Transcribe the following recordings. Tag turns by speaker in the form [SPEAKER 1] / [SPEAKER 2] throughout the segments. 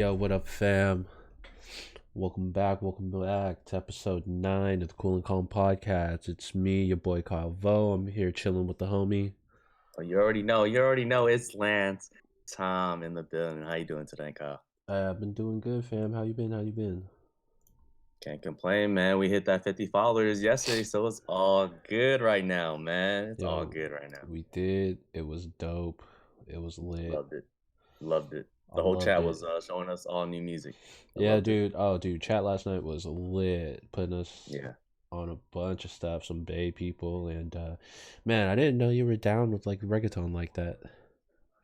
[SPEAKER 1] Yo, what up, fam? Welcome back to episode 9 of the Cool and Calm podcast. It's me, your boy Kyle Vo. I'm here chilling with the homie.
[SPEAKER 2] Oh, you already know. It's Lance, Tom in the building. How you doing today, Kyle?
[SPEAKER 1] I've been doing good, fam. How you been? How you been?
[SPEAKER 2] Can't complain, man. We hit that 50 followers yesterday, so it's all good right now, man. It's all
[SPEAKER 1] Yo,
[SPEAKER 2] good right now.
[SPEAKER 1] we did. It was dope. It was lit.
[SPEAKER 2] Loved it. Loved it.
[SPEAKER 1] I
[SPEAKER 2] The whole
[SPEAKER 1] loved
[SPEAKER 2] chat
[SPEAKER 1] it.
[SPEAKER 2] was showing us all new music. I
[SPEAKER 1] Yeah,
[SPEAKER 2] loved it.
[SPEAKER 1] dude. Oh, dude. Chat last night was lit. Putting us
[SPEAKER 2] Yeah.
[SPEAKER 1] on a bunch of stuff, some Bay people. And, man, I didn't know you were down with, like, reggaeton like that.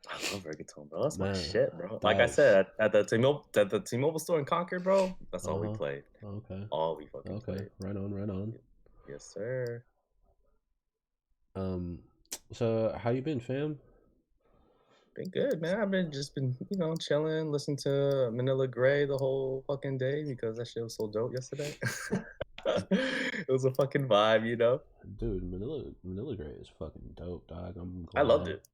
[SPEAKER 2] I love reggaeton, bro. That's my
[SPEAKER 1] Man,
[SPEAKER 2] shit, bro. Like I
[SPEAKER 1] that's.
[SPEAKER 2] said, at the T-Mobile store in Concord, bro, that's all we
[SPEAKER 1] Uh-huh.
[SPEAKER 2] played.
[SPEAKER 1] Okay.
[SPEAKER 2] All we fucking
[SPEAKER 1] Okay.
[SPEAKER 2] played.
[SPEAKER 1] Right on, right on.
[SPEAKER 2] Yes, sir.
[SPEAKER 1] Um, so how you been, fam?
[SPEAKER 2] Been good, man. I've been chilling, listening to Manila Gray the whole fucking day because that shit was so dope yesterday. It was a fucking vibe.
[SPEAKER 1] Dude, Manila Gray is fucking dope, dog.
[SPEAKER 2] I loved it.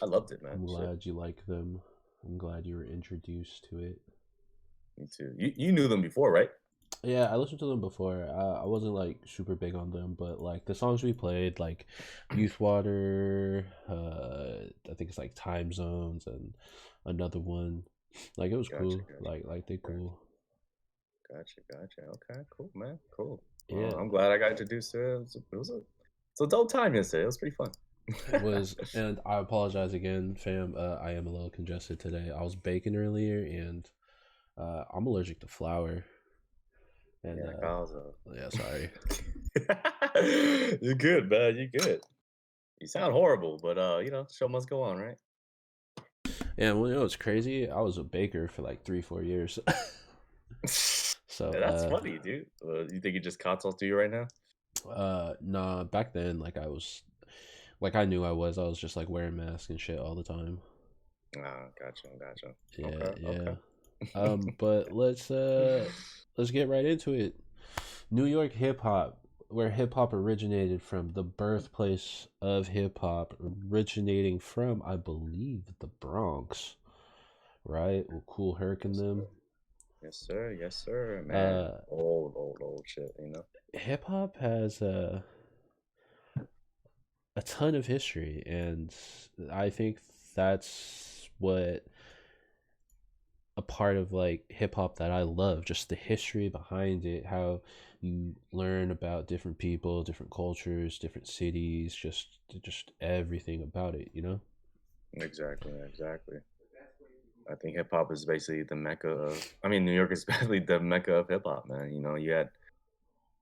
[SPEAKER 2] I loved it, man.
[SPEAKER 1] I'm
[SPEAKER 2] Shit,
[SPEAKER 1] glad you like them. I'm glad you were introduced to it.
[SPEAKER 2] me too. You knew them before, right?
[SPEAKER 1] Yeah, I listened to them before. I wasn't like super big on them, but like the songs we played, like Youth Water, I think it's like Time Zones and another one. Like it was
[SPEAKER 2] Gotcha,
[SPEAKER 1] cool.
[SPEAKER 2] gotcha,
[SPEAKER 1] Like they
[SPEAKER 2] gotcha,
[SPEAKER 1] cool.
[SPEAKER 2] gotcha. Okay, cool, man. Cool. Well,
[SPEAKER 1] Yeah.
[SPEAKER 2] I'm glad I got introduced to it. It's a dope time yesterday. It was pretty fun.
[SPEAKER 1] It was, and I apologize again, fam. I am a little congested today. I was baking earlier, and I'm allergic to flour. And
[SPEAKER 2] Yeah, Kyle's
[SPEAKER 1] yeah, sorry.
[SPEAKER 2] You're good, man. You're good. You sound horrible, but show must go on, right?
[SPEAKER 1] Yeah, well, it's crazy. I was a baker for like 3, 4 years. So,
[SPEAKER 2] That's funny, dude. You think it just caught to you right now?
[SPEAKER 1] nah, back then, like like I knew I was just like wearing masks and shit all the time.
[SPEAKER 2] Ah, gotcha.
[SPEAKER 1] Yeah,
[SPEAKER 2] Okay,
[SPEAKER 1] yeah.
[SPEAKER 2] okay.
[SPEAKER 1] But let's get right into it. New York hip hop, where hip hop originated from, the birthplace of hip hop, originating from, I believe, the Bronx, right? With Cool Herc and
[SPEAKER 2] Yes, sir.
[SPEAKER 1] them.
[SPEAKER 2] Yes, sir, man.
[SPEAKER 1] Uh,
[SPEAKER 2] Old shit.
[SPEAKER 1] Hip hop has a ton of history, and I think that's what a part of like hip hop that I love, just the history behind it, how you learn about different people, different cultures, different cities, just everything about it, you know?
[SPEAKER 2] Exactly. I think hip hop is basically the mecca of. I mean, New York is basically the mecca of hip hop, man. You had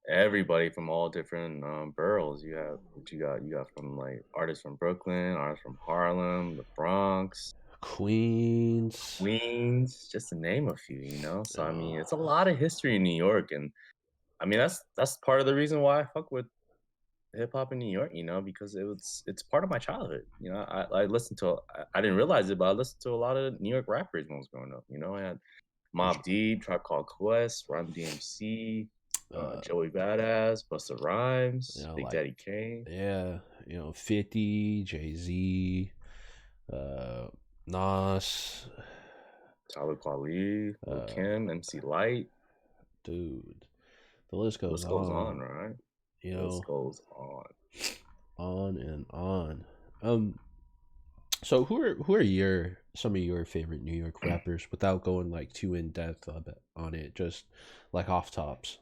[SPEAKER 2] everybody from all different boroughs. You have what you got. You got from like artists from Brooklyn, artists from Harlem, the Bronx,
[SPEAKER 1] Queens.
[SPEAKER 2] Queens, just to name a few. So I mean, it's a
[SPEAKER 1] uh,
[SPEAKER 2] lot of history in New York, and I mean that's part of the reason why I fuck with hip hop in New York. Because it's part of my childhood. I listened to. I didn't realize it, but I listened to a lot of New York rappers when I was growing up. I had
[SPEAKER 1] for
[SPEAKER 2] Mobb
[SPEAKER 1] sure.
[SPEAKER 2] Deep, Tribe Called Quest, Run DMC,
[SPEAKER 1] uh
[SPEAKER 2] Joey Badass, Busta Rhymes, Big
[SPEAKER 1] like,
[SPEAKER 2] Daddy Kane,
[SPEAKER 1] yeah, 50, Jay-Z, uh Nas,
[SPEAKER 2] Talib Kweli, Lil
[SPEAKER 1] uh
[SPEAKER 2] Kim, MC Light.
[SPEAKER 1] dude, the list
[SPEAKER 2] The
[SPEAKER 1] goes
[SPEAKER 2] list goes on,
[SPEAKER 1] on,
[SPEAKER 2] right?
[SPEAKER 1] you
[SPEAKER 2] The list
[SPEAKER 1] know,
[SPEAKER 2] goes on.
[SPEAKER 1] on and on. um So who are your some of your favorite New York rappers without going like too in depth on it, just like off tops?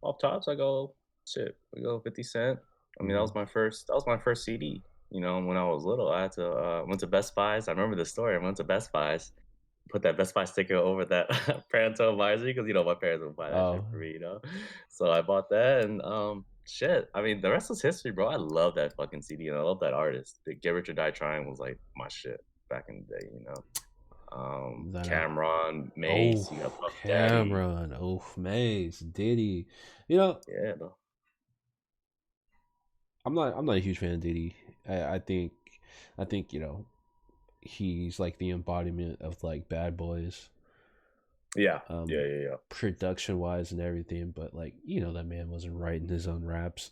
[SPEAKER 2] Off tops, I go shit. We go 50 Cent. I mean, that
[SPEAKER 1] Mm-hmm.
[SPEAKER 2] was my first. That was my first CD. When I was little, I had to went to Best Buys. I remember the story. I went to Best Buys, put that Best Buy sticker over that Pranto visor because my parents would buy that shit for
[SPEAKER 1] Oh,
[SPEAKER 2] me. So I bought that and shit. I mean, the rest was history, bro. I love that fucking CD and I love that artist. The Get Rich or Die Trying was like my shit back in the day.
[SPEAKER 1] that
[SPEAKER 2] Cameron, Mace, you got
[SPEAKER 1] oh,
[SPEAKER 2] Puff Daddy.
[SPEAKER 1] Cameron, oh, Mace, Diddy. You know,
[SPEAKER 2] Yeah, bro.
[SPEAKER 1] I'm not a huge fan of Diddy. I think he's like the embodiment of like Bad Boys,
[SPEAKER 2] Yeah, yeah,
[SPEAKER 1] um,
[SPEAKER 2] yeah, yeah.
[SPEAKER 1] production wise and everything. But like that man wasn't writing his own raps.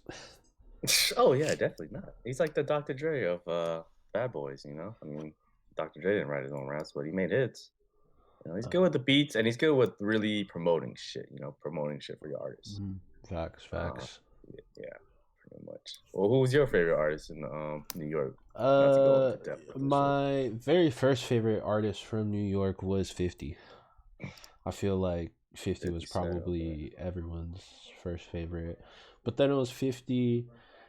[SPEAKER 2] Oh yeah, definitely not. He's like the Dr. Dre of Bad Boys. I mean, Dr. Dre didn't write his own raps, but he made hits. You know, he's
[SPEAKER 1] Uh,
[SPEAKER 2] good with the beats and he's good with really promoting shit. You know, promoting shit for your artists.
[SPEAKER 1] mhm. Facts,
[SPEAKER 2] Uh,
[SPEAKER 1] facts.
[SPEAKER 2] yeah, pretty much. Well, who was your favorite artist in New York? Not to go into depth with this shit.
[SPEAKER 1] My very first favorite artist from New York was 50. I feel like 50 was
[SPEAKER 2] 50 Cent. Okay.
[SPEAKER 1] probably everyone's first favorite. But then it was 50,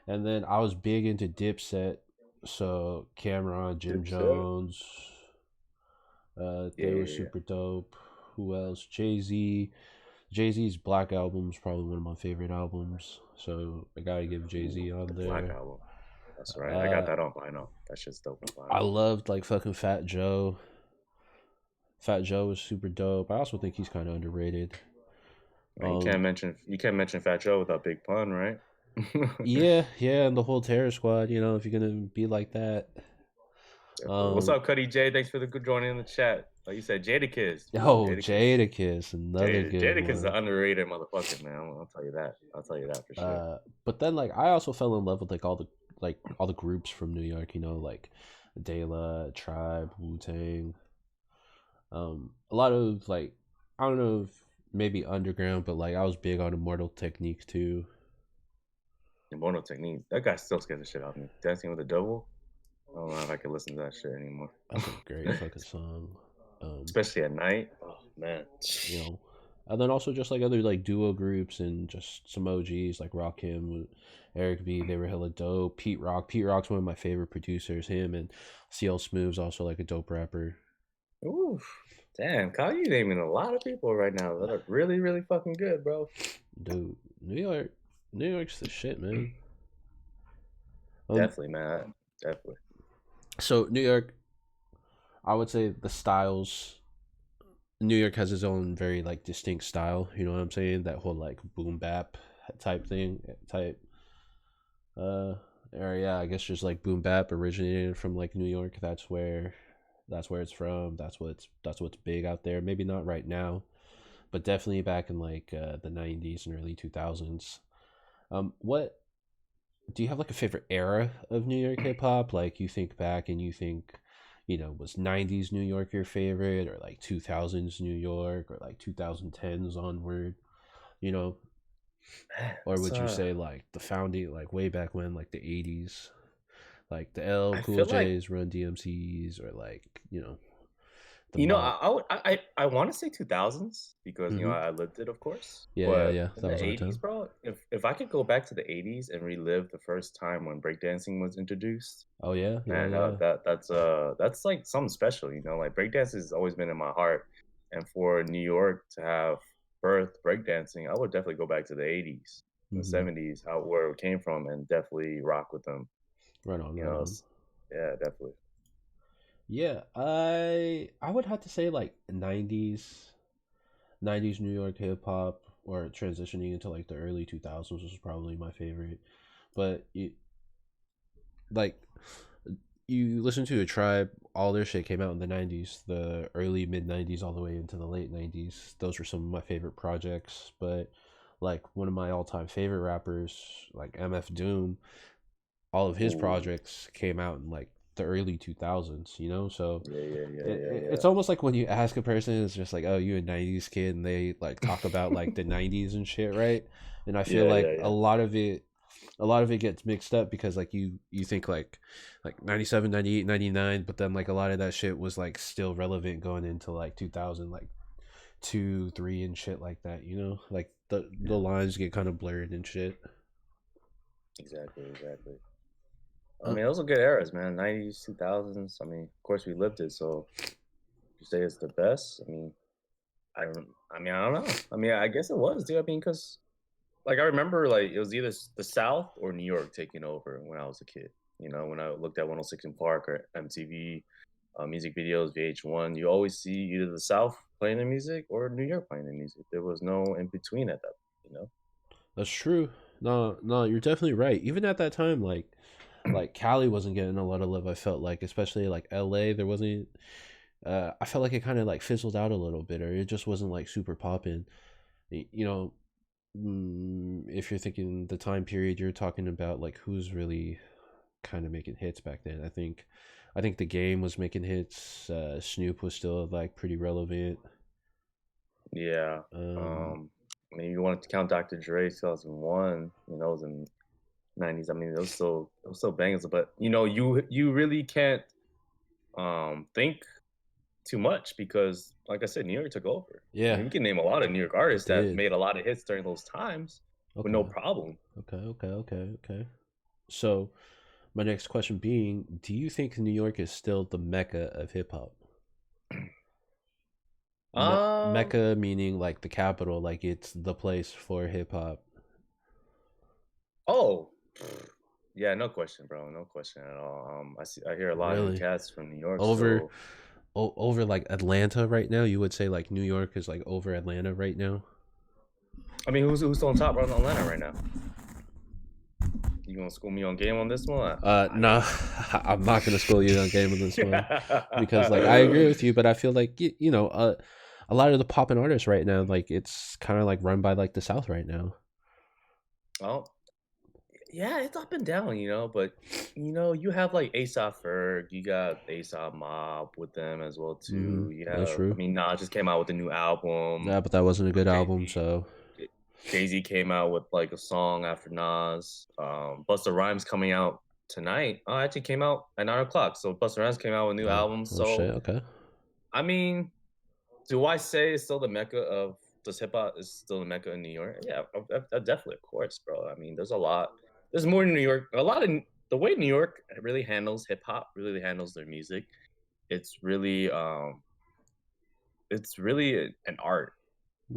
[SPEAKER 1] and then I was big into Dipset. So Cameron, Jim
[SPEAKER 2] Dipset.
[SPEAKER 1] Jones,
[SPEAKER 2] Yeah,
[SPEAKER 1] they were
[SPEAKER 2] yeah, yeah.
[SPEAKER 1] super dope. Who else? Jay Z. Jay Z's Black album is probably one of my favorite albums. So I gotta give Jay
[SPEAKER 2] Ooh,
[SPEAKER 1] Z
[SPEAKER 2] the
[SPEAKER 1] on
[SPEAKER 2] Black
[SPEAKER 1] there.
[SPEAKER 2] Album. That's right. I got
[SPEAKER 1] Uh,
[SPEAKER 2] that on vinyl. That shit's dope on
[SPEAKER 1] I
[SPEAKER 2] vinyl.
[SPEAKER 1] loved like fucking Fat Joe. Fat Joe is super dope. I also think he's kind of underrated.
[SPEAKER 2] Man,
[SPEAKER 1] Um,
[SPEAKER 2] you can't mention Fat Joe without Big Pun, right?
[SPEAKER 1] yeah, yeah, and the whole Terror Squad. You know, if you're gonna be like that.
[SPEAKER 2] Definitely. What's
[SPEAKER 1] Um,
[SPEAKER 2] up, Cuddy J? Thanks for the good joining in the chat. Like you said, Jadakiss. Ooh,
[SPEAKER 1] oh,
[SPEAKER 2] Jadakiss.
[SPEAKER 1] Jadakiss, another good
[SPEAKER 2] Jadakiss is an
[SPEAKER 1] one.
[SPEAKER 2] underrated motherfucker, man. I'll tell you that. I'll tell you that for sure.
[SPEAKER 1] But then like I also fell in love with like all the groups from New York. You know, like De La, Tribe, Wu Tang. A lot of like I don't know if maybe underground, but like I was big on Immortal Technique too.
[SPEAKER 2] Immortal Technique. That guy still scares the shit out of me. Dancing with the Devil. I don't know if I can listen to that shit anymore.
[SPEAKER 1] That's a great fucking song. Um,
[SPEAKER 2] Especially at night. Oh man.
[SPEAKER 1] you know, and then also just like other like duo groups and just some OGs like Rakim with Eric B. They were hella dope. Pete Rock's one of my favorite producers. Him and CL Smooth's also like a dope rapper.
[SPEAKER 2] Ooh. Damn, Kyle, you naming a lot of people right now that are really, really fucking good, bro.
[SPEAKER 1] Dude, New York's the shit, man. Um,
[SPEAKER 2] Definitely, man. Definitely.
[SPEAKER 1] so New York, I would say the styles. New York has its own very like distinct style. You know what I'm saying? That whole like boom bap type thing type uh area. I guess just like boom bap originated from like New York. That's where it's from. That's what's big out there. Maybe not right now, but definitely back in like the 90s and early 2000s. What do you have like a favorite era of New York hip hop? Like you think back and you think, was 90s New York your favorite or like 2000s New York or like 2010s onward, you know?
[SPEAKER 2] Man,
[SPEAKER 1] Or would you say like the founding, like way back when, like the 80s, like the L
[SPEAKER 2] I
[SPEAKER 1] Cool
[SPEAKER 2] feel like
[SPEAKER 1] J's, Run DMC's, or like, the
[SPEAKER 2] you know,
[SPEAKER 1] mob?
[SPEAKER 2] I want to say 2000s because
[SPEAKER 1] Mm-hmm.
[SPEAKER 2] I lived it, of course.
[SPEAKER 1] Yeah, yeah,
[SPEAKER 2] But
[SPEAKER 1] yeah.
[SPEAKER 2] in
[SPEAKER 1] That
[SPEAKER 2] the
[SPEAKER 1] was our
[SPEAKER 2] 80s,
[SPEAKER 1] time.
[SPEAKER 2] bro, if I could go back to the 80s and relive the first time when breakdancing was introduced,
[SPEAKER 1] Oh, yeah, yeah,
[SPEAKER 2] man,
[SPEAKER 1] yeah.
[SPEAKER 2] that's like something special, you know. Like breakdancing has always been in my heart, and for New York to have birth breakdancing, I would definitely go back to the 80s, the
[SPEAKER 1] Mm-hmm.
[SPEAKER 2] 70s, how where it came from, and definitely rock with them.
[SPEAKER 1] Right on,
[SPEAKER 2] You
[SPEAKER 1] right
[SPEAKER 2] know,
[SPEAKER 1] on.
[SPEAKER 2] yeah, definitely.
[SPEAKER 1] Yeah, I would have to say like 90s New York hip hop or transitioning into like the early 2000s was probably my favorite. But like you listen to a tribe, all their shit came out in the 90s, the early mid 90s all the way into the late 90s. Those were some of my favorite projects, but like one of my all-time favorite rappers like MF Doom, all of his
[SPEAKER 2] Ooh,
[SPEAKER 1] projects came out in like the early 2000s, so
[SPEAKER 2] yeah, yeah, yeah, yeah,
[SPEAKER 1] it's
[SPEAKER 2] yeah.
[SPEAKER 1] almost like when you ask a person, it's just like, oh, you a 90s kid, and they like talk about like the 90s and shit, right? And I feel
[SPEAKER 2] Yeah,
[SPEAKER 1] like
[SPEAKER 2] yeah,
[SPEAKER 1] a
[SPEAKER 2] yeah.
[SPEAKER 1] lot of it gets mixed up because like you think like 97, 98, 99, but then like a lot of that shit was like still relevant going into like 2000, like 2 3 and shit like that, like the lines get kind of blurred and shit.
[SPEAKER 2] Exactly, exactly. I
[SPEAKER 1] uh,
[SPEAKER 2] mean, those are good eras, man. 90s, 2000s. I mean, of course, we lived it. So you say it's the best. I don't know. I mean, I guess it was, dude. I mean, because like I remember, like it was either the South or New York taking over when I was a kid. You know, when I looked at 106 in Park or MTV, music videos, VH1, you always see either the South playing the music or New York playing the music. There was no in between at that, you know?
[SPEAKER 1] that's true. No, no, you're definitely right. Even at that time, like Cali wasn't getting a lot of love. I felt like, especially like LA, there wasn't. I felt like it kind of like fizzled out a little bit, or it just wasn't like super popping. You know, if you're thinking the time period you're talking about, like who's really kind of making hits back then, I think I think the game was making hits. Snoop was still like pretty relevant.
[SPEAKER 2] Yeah.
[SPEAKER 1] Um,
[SPEAKER 2] Um, I mean, you wanted to count Dr. Dre 2001, it was in '90s. I mean, those still bangers, but you really can't think too much because, like I said, New York took over. I
[SPEAKER 1] yeah,
[SPEAKER 2] mean, we can name a lot of New York
[SPEAKER 1] it
[SPEAKER 2] artists that
[SPEAKER 1] did.
[SPEAKER 2] made a lot of hits during those times with no
[SPEAKER 1] Okay,
[SPEAKER 2] problem.
[SPEAKER 1] okay. So my next question being, do you think New York is still the mecca of hip hop?
[SPEAKER 2] Um,
[SPEAKER 1] Mecca meaning like the capital, like it's the place for hip hop.
[SPEAKER 2] oh, yeah, no question, bro, no question at all. I hear a lot of new
[SPEAKER 1] Really?
[SPEAKER 2] cats from New York,
[SPEAKER 1] Over
[SPEAKER 2] so
[SPEAKER 1] over like Atlanta right now? You would say like New York is like over Atlanta right now?
[SPEAKER 2] I mean, who's on top right in Atlanta right now? You gonna school me on game on this one?
[SPEAKER 1] Nah, I'm not gonna school you on game of this one because like I agree with
[SPEAKER 2] I-
[SPEAKER 1] you, but I feel like a lot of the poppin' artists right now, like it's kind of like run by like the South right now.
[SPEAKER 2] well, yeah, it's up and down, but you have like Aesop Ferg, you got Aesop Mob with them as well
[SPEAKER 1] Mm-hmm.
[SPEAKER 2] too. You
[SPEAKER 1] That's
[SPEAKER 2] have, I
[SPEAKER 1] true.
[SPEAKER 2] mean, Nas just came out with a new album.
[SPEAKER 1] Yeah, but that wasn't a good
[SPEAKER 2] Jay
[SPEAKER 1] album,
[SPEAKER 2] Z,
[SPEAKER 1] so
[SPEAKER 2] Jay Z came out with like a song after Nas. Busta Rhymes coming out tonight. Oh, actually came out at 9 o'clock. So Busta Rhymes came out with a new
[SPEAKER 1] oh,
[SPEAKER 2] album.
[SPEAKER 1] oh shit,
[SPEAKER 2] So
[SPEAKER 1] okay.
[SPEAKER 2] I mean, do I say it's still the mecca of does hip hop is still the mecca in New York? Yeah, definitely, of course, bro. I mean, there's a lot. There's more in New York. A lot of the way New York really handles hip hop, really handles their music. It's really, an art.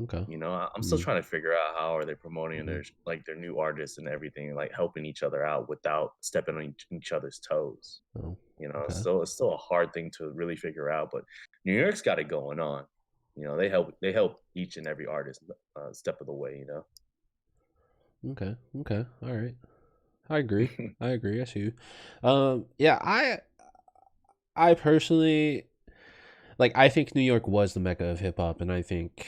[SPEAKER 1] Okay.
[SPEAKER 2] I'm still
[SPEAKER 1] Mm-hmm.
[SPEAKER 2] trying to figure out how are they promoting
[SPEAKER 1] Mm-hmm.
[SPEAKER 2] their new artists and everything, like helping each other out without stepping on each other's toes.
[SPEAKER 1] Oh,
[SPEAKER 2] It's
[SPEAKER 1] okay.
[SPEAKER 2] still a hard thing to really figure out, but New York's got it going on. They help each and every artist step of the way.
[SPEAKER 1] Okay. Okay. All right. I agree. I agree. I see you. Yeah, I personally like I think New York was the mecca of hip hop, and I think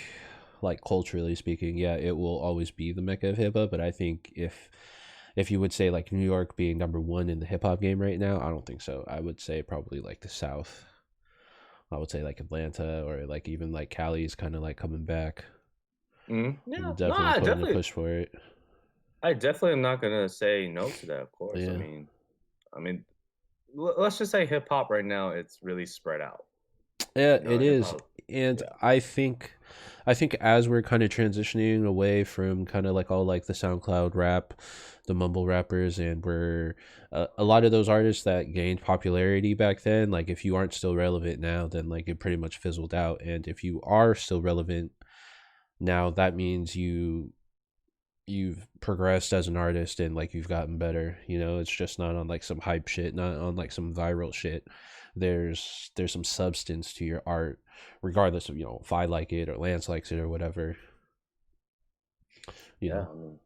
[SPEAKER 1] like culturally speaking, yeah, it will always be the mecca of hip hop. But I think if you would say like New York being number one in the hip hop game right now, I don't think so. I would say probably like the South. I would say like Atlanta or like even like Cali is kind of like coming back
[SPEAKER 2] Yeah,
[SPEAKER 1] and
[SPEAKER 2] no,
[SPEAKER 1] definitely putting a push for it.
[SPEAKER 2] I definitely am not gonna say no to that. Of course,
[SPEAKER 1] Yeah.
[SPEAKER 2] I mean, let's just say hip hop right now. It's really spread out.
[SPEAKER 1] Yeah, it
[SPEAKER 2] Hip
[SPEAKER 1] is.
[SPEAKER 2] hop.
[SPEAKER 1] And
[SPEAKER 2] Yeah.
[SPEAKER 1] I think as we're kind of transitioning away from kind of like all like the SoundCloud rap, the mumble rappers, and we're a lot of those artists that gained popularity back then, like if you aren't still relevant now, then like it pretty much fizzled out. And if you are still relevant now, that means you've progressed as an artist and like you've gotten better. It's just not on like some hype shit, not on like some viral shit. There's some substance to your art, regardless of if I like it or Lance likes it or whatever. you
[SPEAKER 2] Yeah.
[SPEAKER 1] know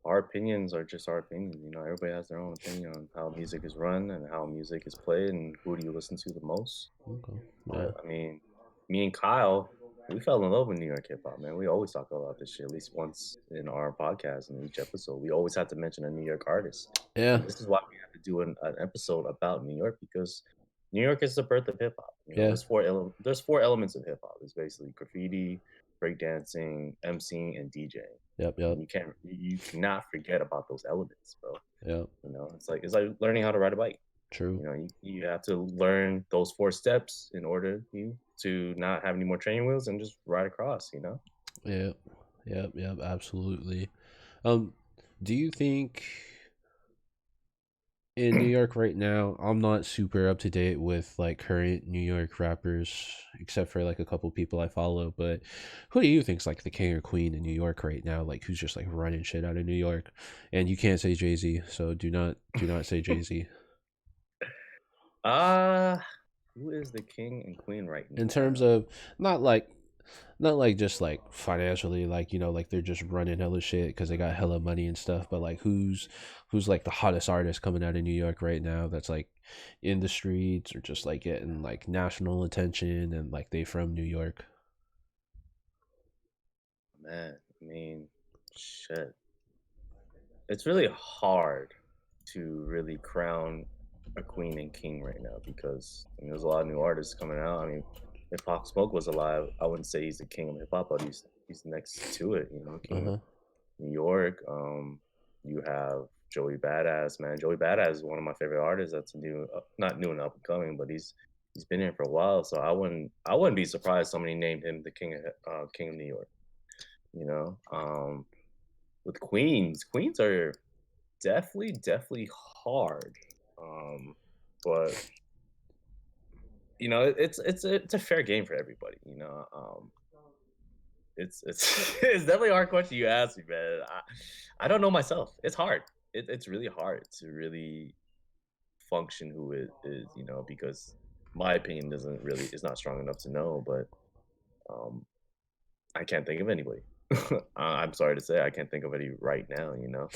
[SPEAKER 2] Our opinions are just our opinions. Everybody has their own opinion on how music is run and how music is played and who do you listen to the most.
[SPEAKER 1] okay. Yeah.
[SPEAKER 2] But I mean, me and Kyle, we fell in love with New York hip hop, man. We always talk about this shit at least once in our podcast in each episode. We always have to mention a New York artist.
[SPEAKER 1] Yeah.
[SPEAKER 2] And this is why we have to do an episode about New York because New York is the birth of hip hop.
[SPEAKER 1] Yeah.
[SPEAKER 2] There's four elements of hip hop. It's basically graffiti, breakdancing, MCing, and DJing.
[SPEAKER 1] Yep.
[SPEAKER 2] And
[SPEAKER 1] Yep.
[SPEAKER 2] you cannot forget about those elements, bro.
[SPEAKER 1] Yep.
[SPEAKER 2] It's like learning how to ride a bike.
[SPEAKER 1] True.
[SPEAKER 2] You have to learn those four steps in order to not have any more training wheels and just ride across.
[SPEAKER 1] Yep. Yep. Absolutely. um do you think in New York right now, I'm not super up to date with like current New York rappers, except for like a couple people I follow. But who do you think's like the king or queen in New York right now? Like who's just like running shit out of New York? And you can't say Jay-Z, so do not say Jay-Z.
[SPEAKER 2] uh who is the king and queen right
[SPEAKER 1] In terms
[SPEAKER 2] now?
[SPEAKER 1] of not like not like just like financially, like like they're just running hella shit because they got hella money and stuff, but like who's like the hottest artist coming out of New York right now that's like in the streets or just like getting like national attention and like they from New York.
[SPEAKER 2] Man, I mean, shit. It's really hard to really crown. a queen and king right now because I mean, there's a lot of new artists coming out. I mean, if Pop Smoke was alive, I wouldn't say he's the king of hip hop, but he's next to it. You know,
[SPEAKER 1] Uh
[SPEAKER 2] king of
[SPEAKER 1] huh.
[SPEAKER 2] New York. You have Joey Badass, man. Joey Badass is one of my favorite artists. That's new, not new and up and coming, but he's been here for a while. So I wouldn't be surprised somebody named him the king of New York. You know, with Queens are definitely hard. Um, but you know, it's a fair game for everybody. You know, it's it's definitely a hard question you asked me, man. I don't know myself. It's hard. It's really hard to really function who it is, you know, because my opinion doesn't really is not strong enough to know. But um, I can't think of anybody. I'm sorry to say, I can't think of any right now. You know,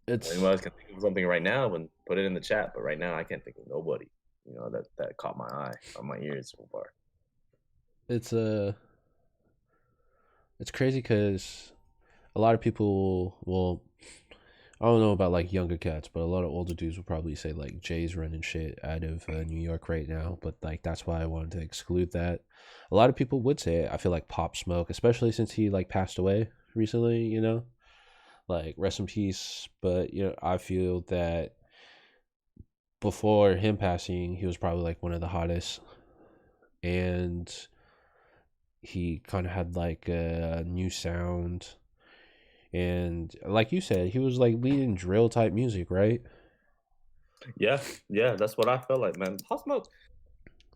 [SPEAKER 2] anyone
[SPEAKER 1] It's
[SPEAKER 2] else can think of something right now, and put it in the chat. But right now, I can't think of nobody. You know that caught my eye on my ears so far.
[SPEAKER 1] it's it's crazy because a lot of people will. I don't know about like younger cats, but a lot of older dudes will probably say like Jay's running shit out of New York right now. But like that's why I wanted to exclude that. A lot of people would say it. I feel like Pop Smoke, especially since he like passed away recently. You know, like rest in peace. But you know, I feel that before him passing, he was probably like one of the hottest, and he kind of had like a new sound. And like you said, he was like leading drill type music, right?
[SPEAKER 2] Yeah, yeah, that's what I felt like, man. Pop Smoke.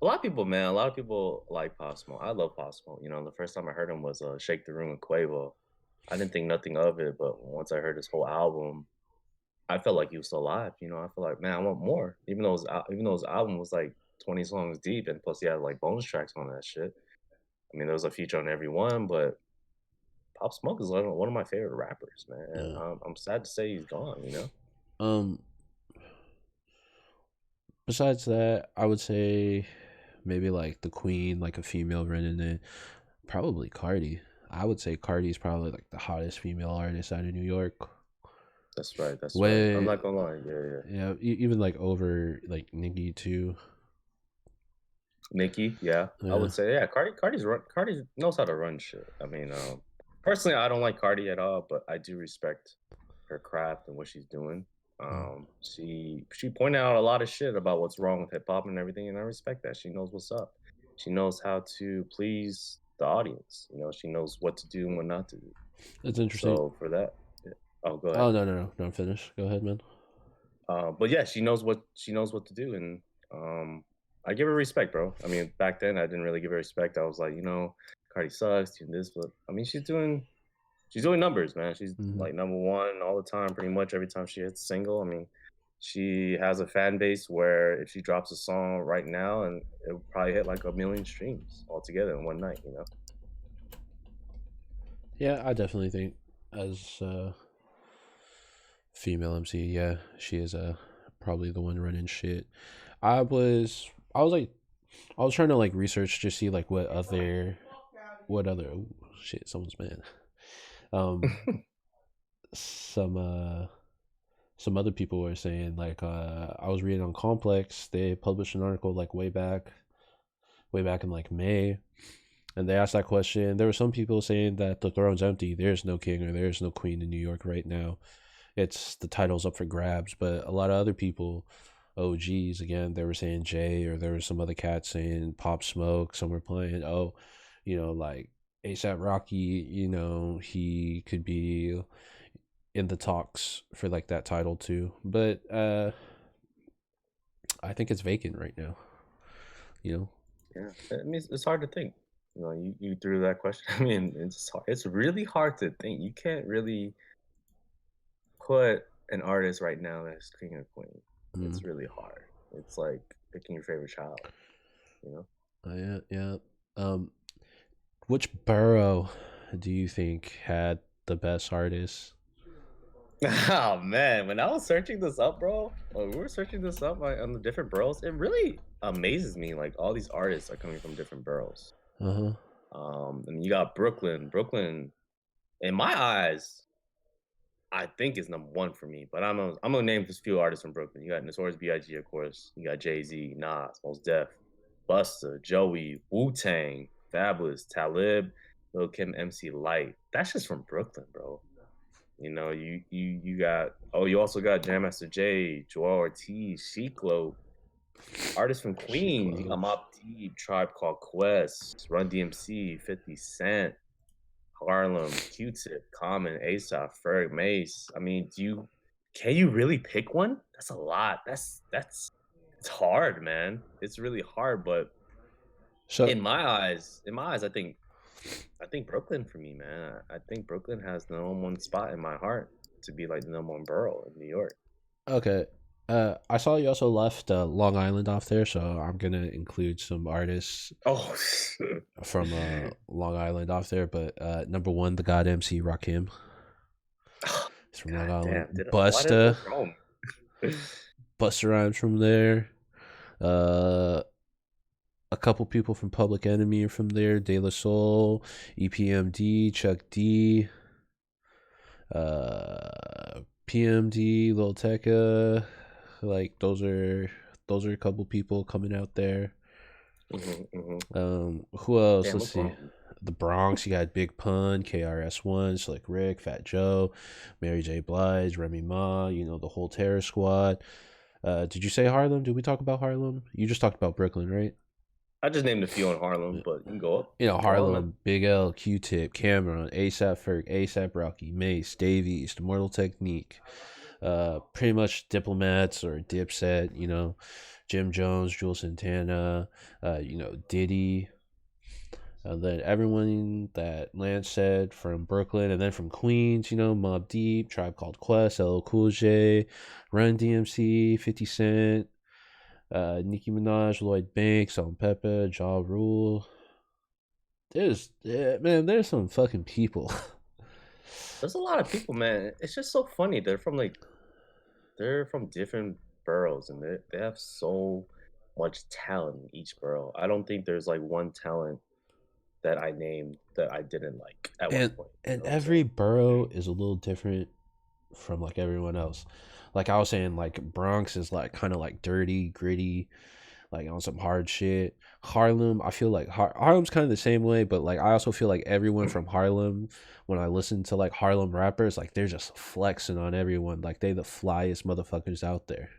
[SPEAKER 2] A lot of people, man. A lot of people like Pop Smoke. I love Pop Smoke. You know, the first time I heard him was "Shake the Room" with Quavo. I didn't think nothing of it, but once I heard his whole album, I felt like he was still alive. You know, I feel like, man, I want more. Even though his album was like 20 songs deep, and plus he had like bonus tracks on that shit. I mean, there was a feature on every one, but Pop Smoke is like one of my favorite rappers, man.
[SPEAKER 1] Yeah.
[SPEAKER 2] I'm sad to say he's gone. You know.
[SPEAKER 1] Um. Besides that, I would say maybe like the Queen, like a female running it. Probably Cardi. I would say Cardi's probably like the hottest female artist out of New York.
[SPEAKER 2] That's right. That's right. I'm
[SPEAKER 1] Way,
[SPEAKER 2] not gonna lie. Yeah, yeah.
[SPEAKER 1] yeah, even like over like Nicki too.
[SPEAKER 2] Nicki, yeah, I
[SPEAKER 1] Yeah.
[SPEAKER 2] would say, yeah, Cardi knows how to run shit. I mean, personally, I don't like Cardi at all, but I do respect her craft and what she's doing.
[SPEAKER 1] Mm.
[SPEAKER 2] She pointed out a lot of shit about what's wrong with hip hop and everything, and I respect that. She knows what's up. She knows how to please the audience. You know, she knows what to do and what not to do.
[SPEAKER 1] It's interesting.
[SPEAKER 2] So for that, yeah. Oh, go ahead.
[SPEAKER 1] Oh no, no, no, don't finish. Go ahead, man.
[SPEAKER 2] But yeah, she knows what to do, and I give her respect, bro. I mean, back then I didn't really give her respect. I was like, Cardi sucks, doing this, but I mean, she's doing numbers, man. She's
[SPEAKER 1] Hmm.
[SPEAKER 2] like number one all the time, pretty much every time she hits a single. I mean, she has a fan base where if she drops a song right now, and it will probably hit like 1 million streams altogether in one night. You know?
[SPEAKER 1] Yeah, I definitely think as female MC, yeah, she is probably the one running shit. I was like I was trying to like research to see like what other ooh, shit someone's man. Um some some other people were saying like I was reading on Complex, they published an article like way back in like May, and they asked that question. There were some people saying that the throne's empty, there's no king or there's no queen in New York right now. It's the title's up for grabs, but a lot of other people, OGs again, they were saying Jay, or there was some other cats saying Pop Smoke. Some were playing, oh, like ASAP Rocky, he could be in the talks for like that title too. But I think it's vacant right now. You know,
[SPEAKER 2] Yeah, I mean, it's hard to think. You threw that question. I mean, it's really hard to think. You can't really put an artist right now as king or queen.
[SPEAKER 1] mm.
[SPEAKER 2] It's really hard. It's like picking your favorite child, you know?
[SPEAKER 1] Yeah, yeah. Um, which borough do you think had the best artists?
[SPEAKER 2] Oh man, when I was searching this up, bro, when we were searching this up on the different boroughs, it really amazes me. Like all these artists are coming from different boroughs.
[SPEAKER 1] Uh huh.
[SPEAKER 2] And you got Brooklyn. Brooklyn, in my eyes, I think is number one for me. But I'm gonna name just a few artists from Brooklyn. You got Notorious B.I.G. of course. You got Jay Z, Nas, Mos Def, Busta, Joey, Wu Tang, Fabulous, Talib, Lil Kim, MC Light. That's just from Brooklyn, bro. You know, you got you also got Jam Master Jay, Joel Ortiz, Shiklo, artists from
[SPEAKER 1] She
[SPEAKER 2] Queens. You got
[SPEAKER 1] close.
[SPEAKER 2] Mobb Deep, Tribe Called Quest, Run DMC, 50 Cent, Harlem, Q-Tip, Common, ASAP, Ferg, Mace. I mean, can you really pick one? That's a lot. That's it's hard, man. It's really hard, but
[SPEAKER 1] So
[SPEAKER 2] in my eyes, I think Brooklyn for me, man. I think Brooklyn has the number one spot in my heart to be like the number one borough in New York.
[SPEAKER 1] okay. I saw you also left Long Island off there, so I'm gonna include some artists
[SPEAKER 2] Oh,
[SPEAKER 1] from Long Island off there. But number one, the God MC Rakim. He's from Long
[SPEAKER 2] God
[SPEAKER 1] Island.
[SPEAKER 2] damn! Why did
[SPEAKER 1] Busta,
[SPEAKER 2] what's wrong?
[SPEAKER 1] Busta Rhymes from there. Uh, a couple people from Public Enemy are from there. De La Soul, EPMD, Chuck D, PMD, Lil Tecca. Like those are a couple people coming out there.
[SPEAKER 2] Mhm.
[SPEAKER 1] Who else?
[SPEAKER 2] Damn,
[SPEAKER 1] Let's
[SPEAKER 2] what's
[SPEAKER 1] see.
[SPEAKER 2] wrong?
[SPEAKER 1] The Bronx, you got Big Pun, KRS-One, Slick Rick, Fat Joe, Mary J. Blige, Remy Ma, the whole Terror Squad. Did you say Harlem? Did we talk about Harlem? You just talked about Brooklyn, right?
[SPEAKER 2] I just named a few in Harlem, but you can go up. Go on, man.
[SPEAKER 1] Harlem, Big L, Q-Tip, Cameron, ASAP Ferg, ASAP Rocky, Mace, Davies, The Mortal Technique, pretty much Diplomats or Dipset, Jim Jones, Jules Santana, Diddy, and then everyone that Lance said from Brooklyn, and then from Queens, Mobb Deep, Tribe Called Quest, LL Cool J, Run DMC, 50 Cent, Nicki Minaj, Lloyd Banks, on Peppa, Ja Rule. There's some fucking people.
[SPEAKER 2] There's a lot of people, man. It's just so funny. They're from different boroughs, and they have so much talent in each borough. I don't think there's like one talent that I named that I didn't like at one
[SPEAKER 1] and
[SPEAKER 2] point. You
[SPEAKER 1] and
[SPEAKER 2] know what I'm
[SPEAKER 1] every
[SPEAKER 2] saying?
[SPEAKER 1] borough is a little different from like everyone else. Like I was saying, like Bronx is like kind of like dirty, gritty, like on some hard shit. Harlem, I feel like Harlem's kind of the same way, but like I also feel like everyone from Harlem, when I listen to like Harlem rappers, like they're just flexing on everyone, like they the flyest motherfuckers out there,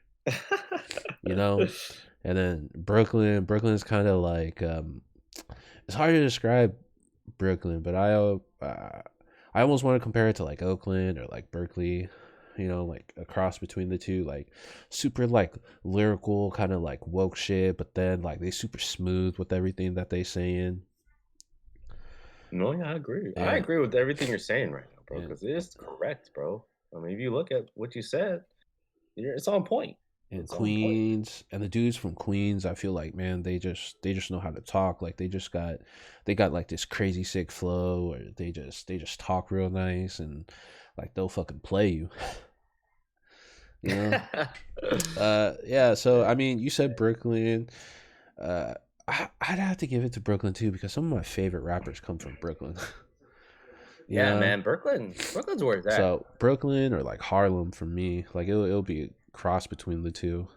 [SPEAKER 1] you know. And then Brooklyn's kind of like it's hard to describe Brooklyn, but I almost want to compare it to like Oakland or like Berkeley, like a cross between the two, like super like lyrical, kind of like woke shit, but then like they super smooth with everything that they saying.
[SPEAKER 2] No, yeah, I agree. I
[SPEAKER 1] And
[SPEAKER 2] agree with everything you're saying right now, bro,
[SPEAKER 1] and
[SPEAKER 2] because it is correct, bro. I mean, if you look at what you said, it's on point.
[SPEAKER 1] and
[SPEAKER 2] It's on point.
[SPEAKER 1] Queens and the dudes from Queens, I feel like man, they just know how to talk. Like they got like this crazy sick flow, or they just talk real nice, and like they'll fucking play you, you know. Yeah. So I mean, you said Brooklyn. Uh, I'd have to give it to Brooklyn too because some of my favorite rappers come from Brooklyn. you
[SPEAKER 2] Yeah,
[SPEAKER 1] know,
[SPEAKER 2] man, Brooklyn's where it's at.
[SPEAKER 1] so Brooklyn or like Harlem for me, like it'll be a cross between the two.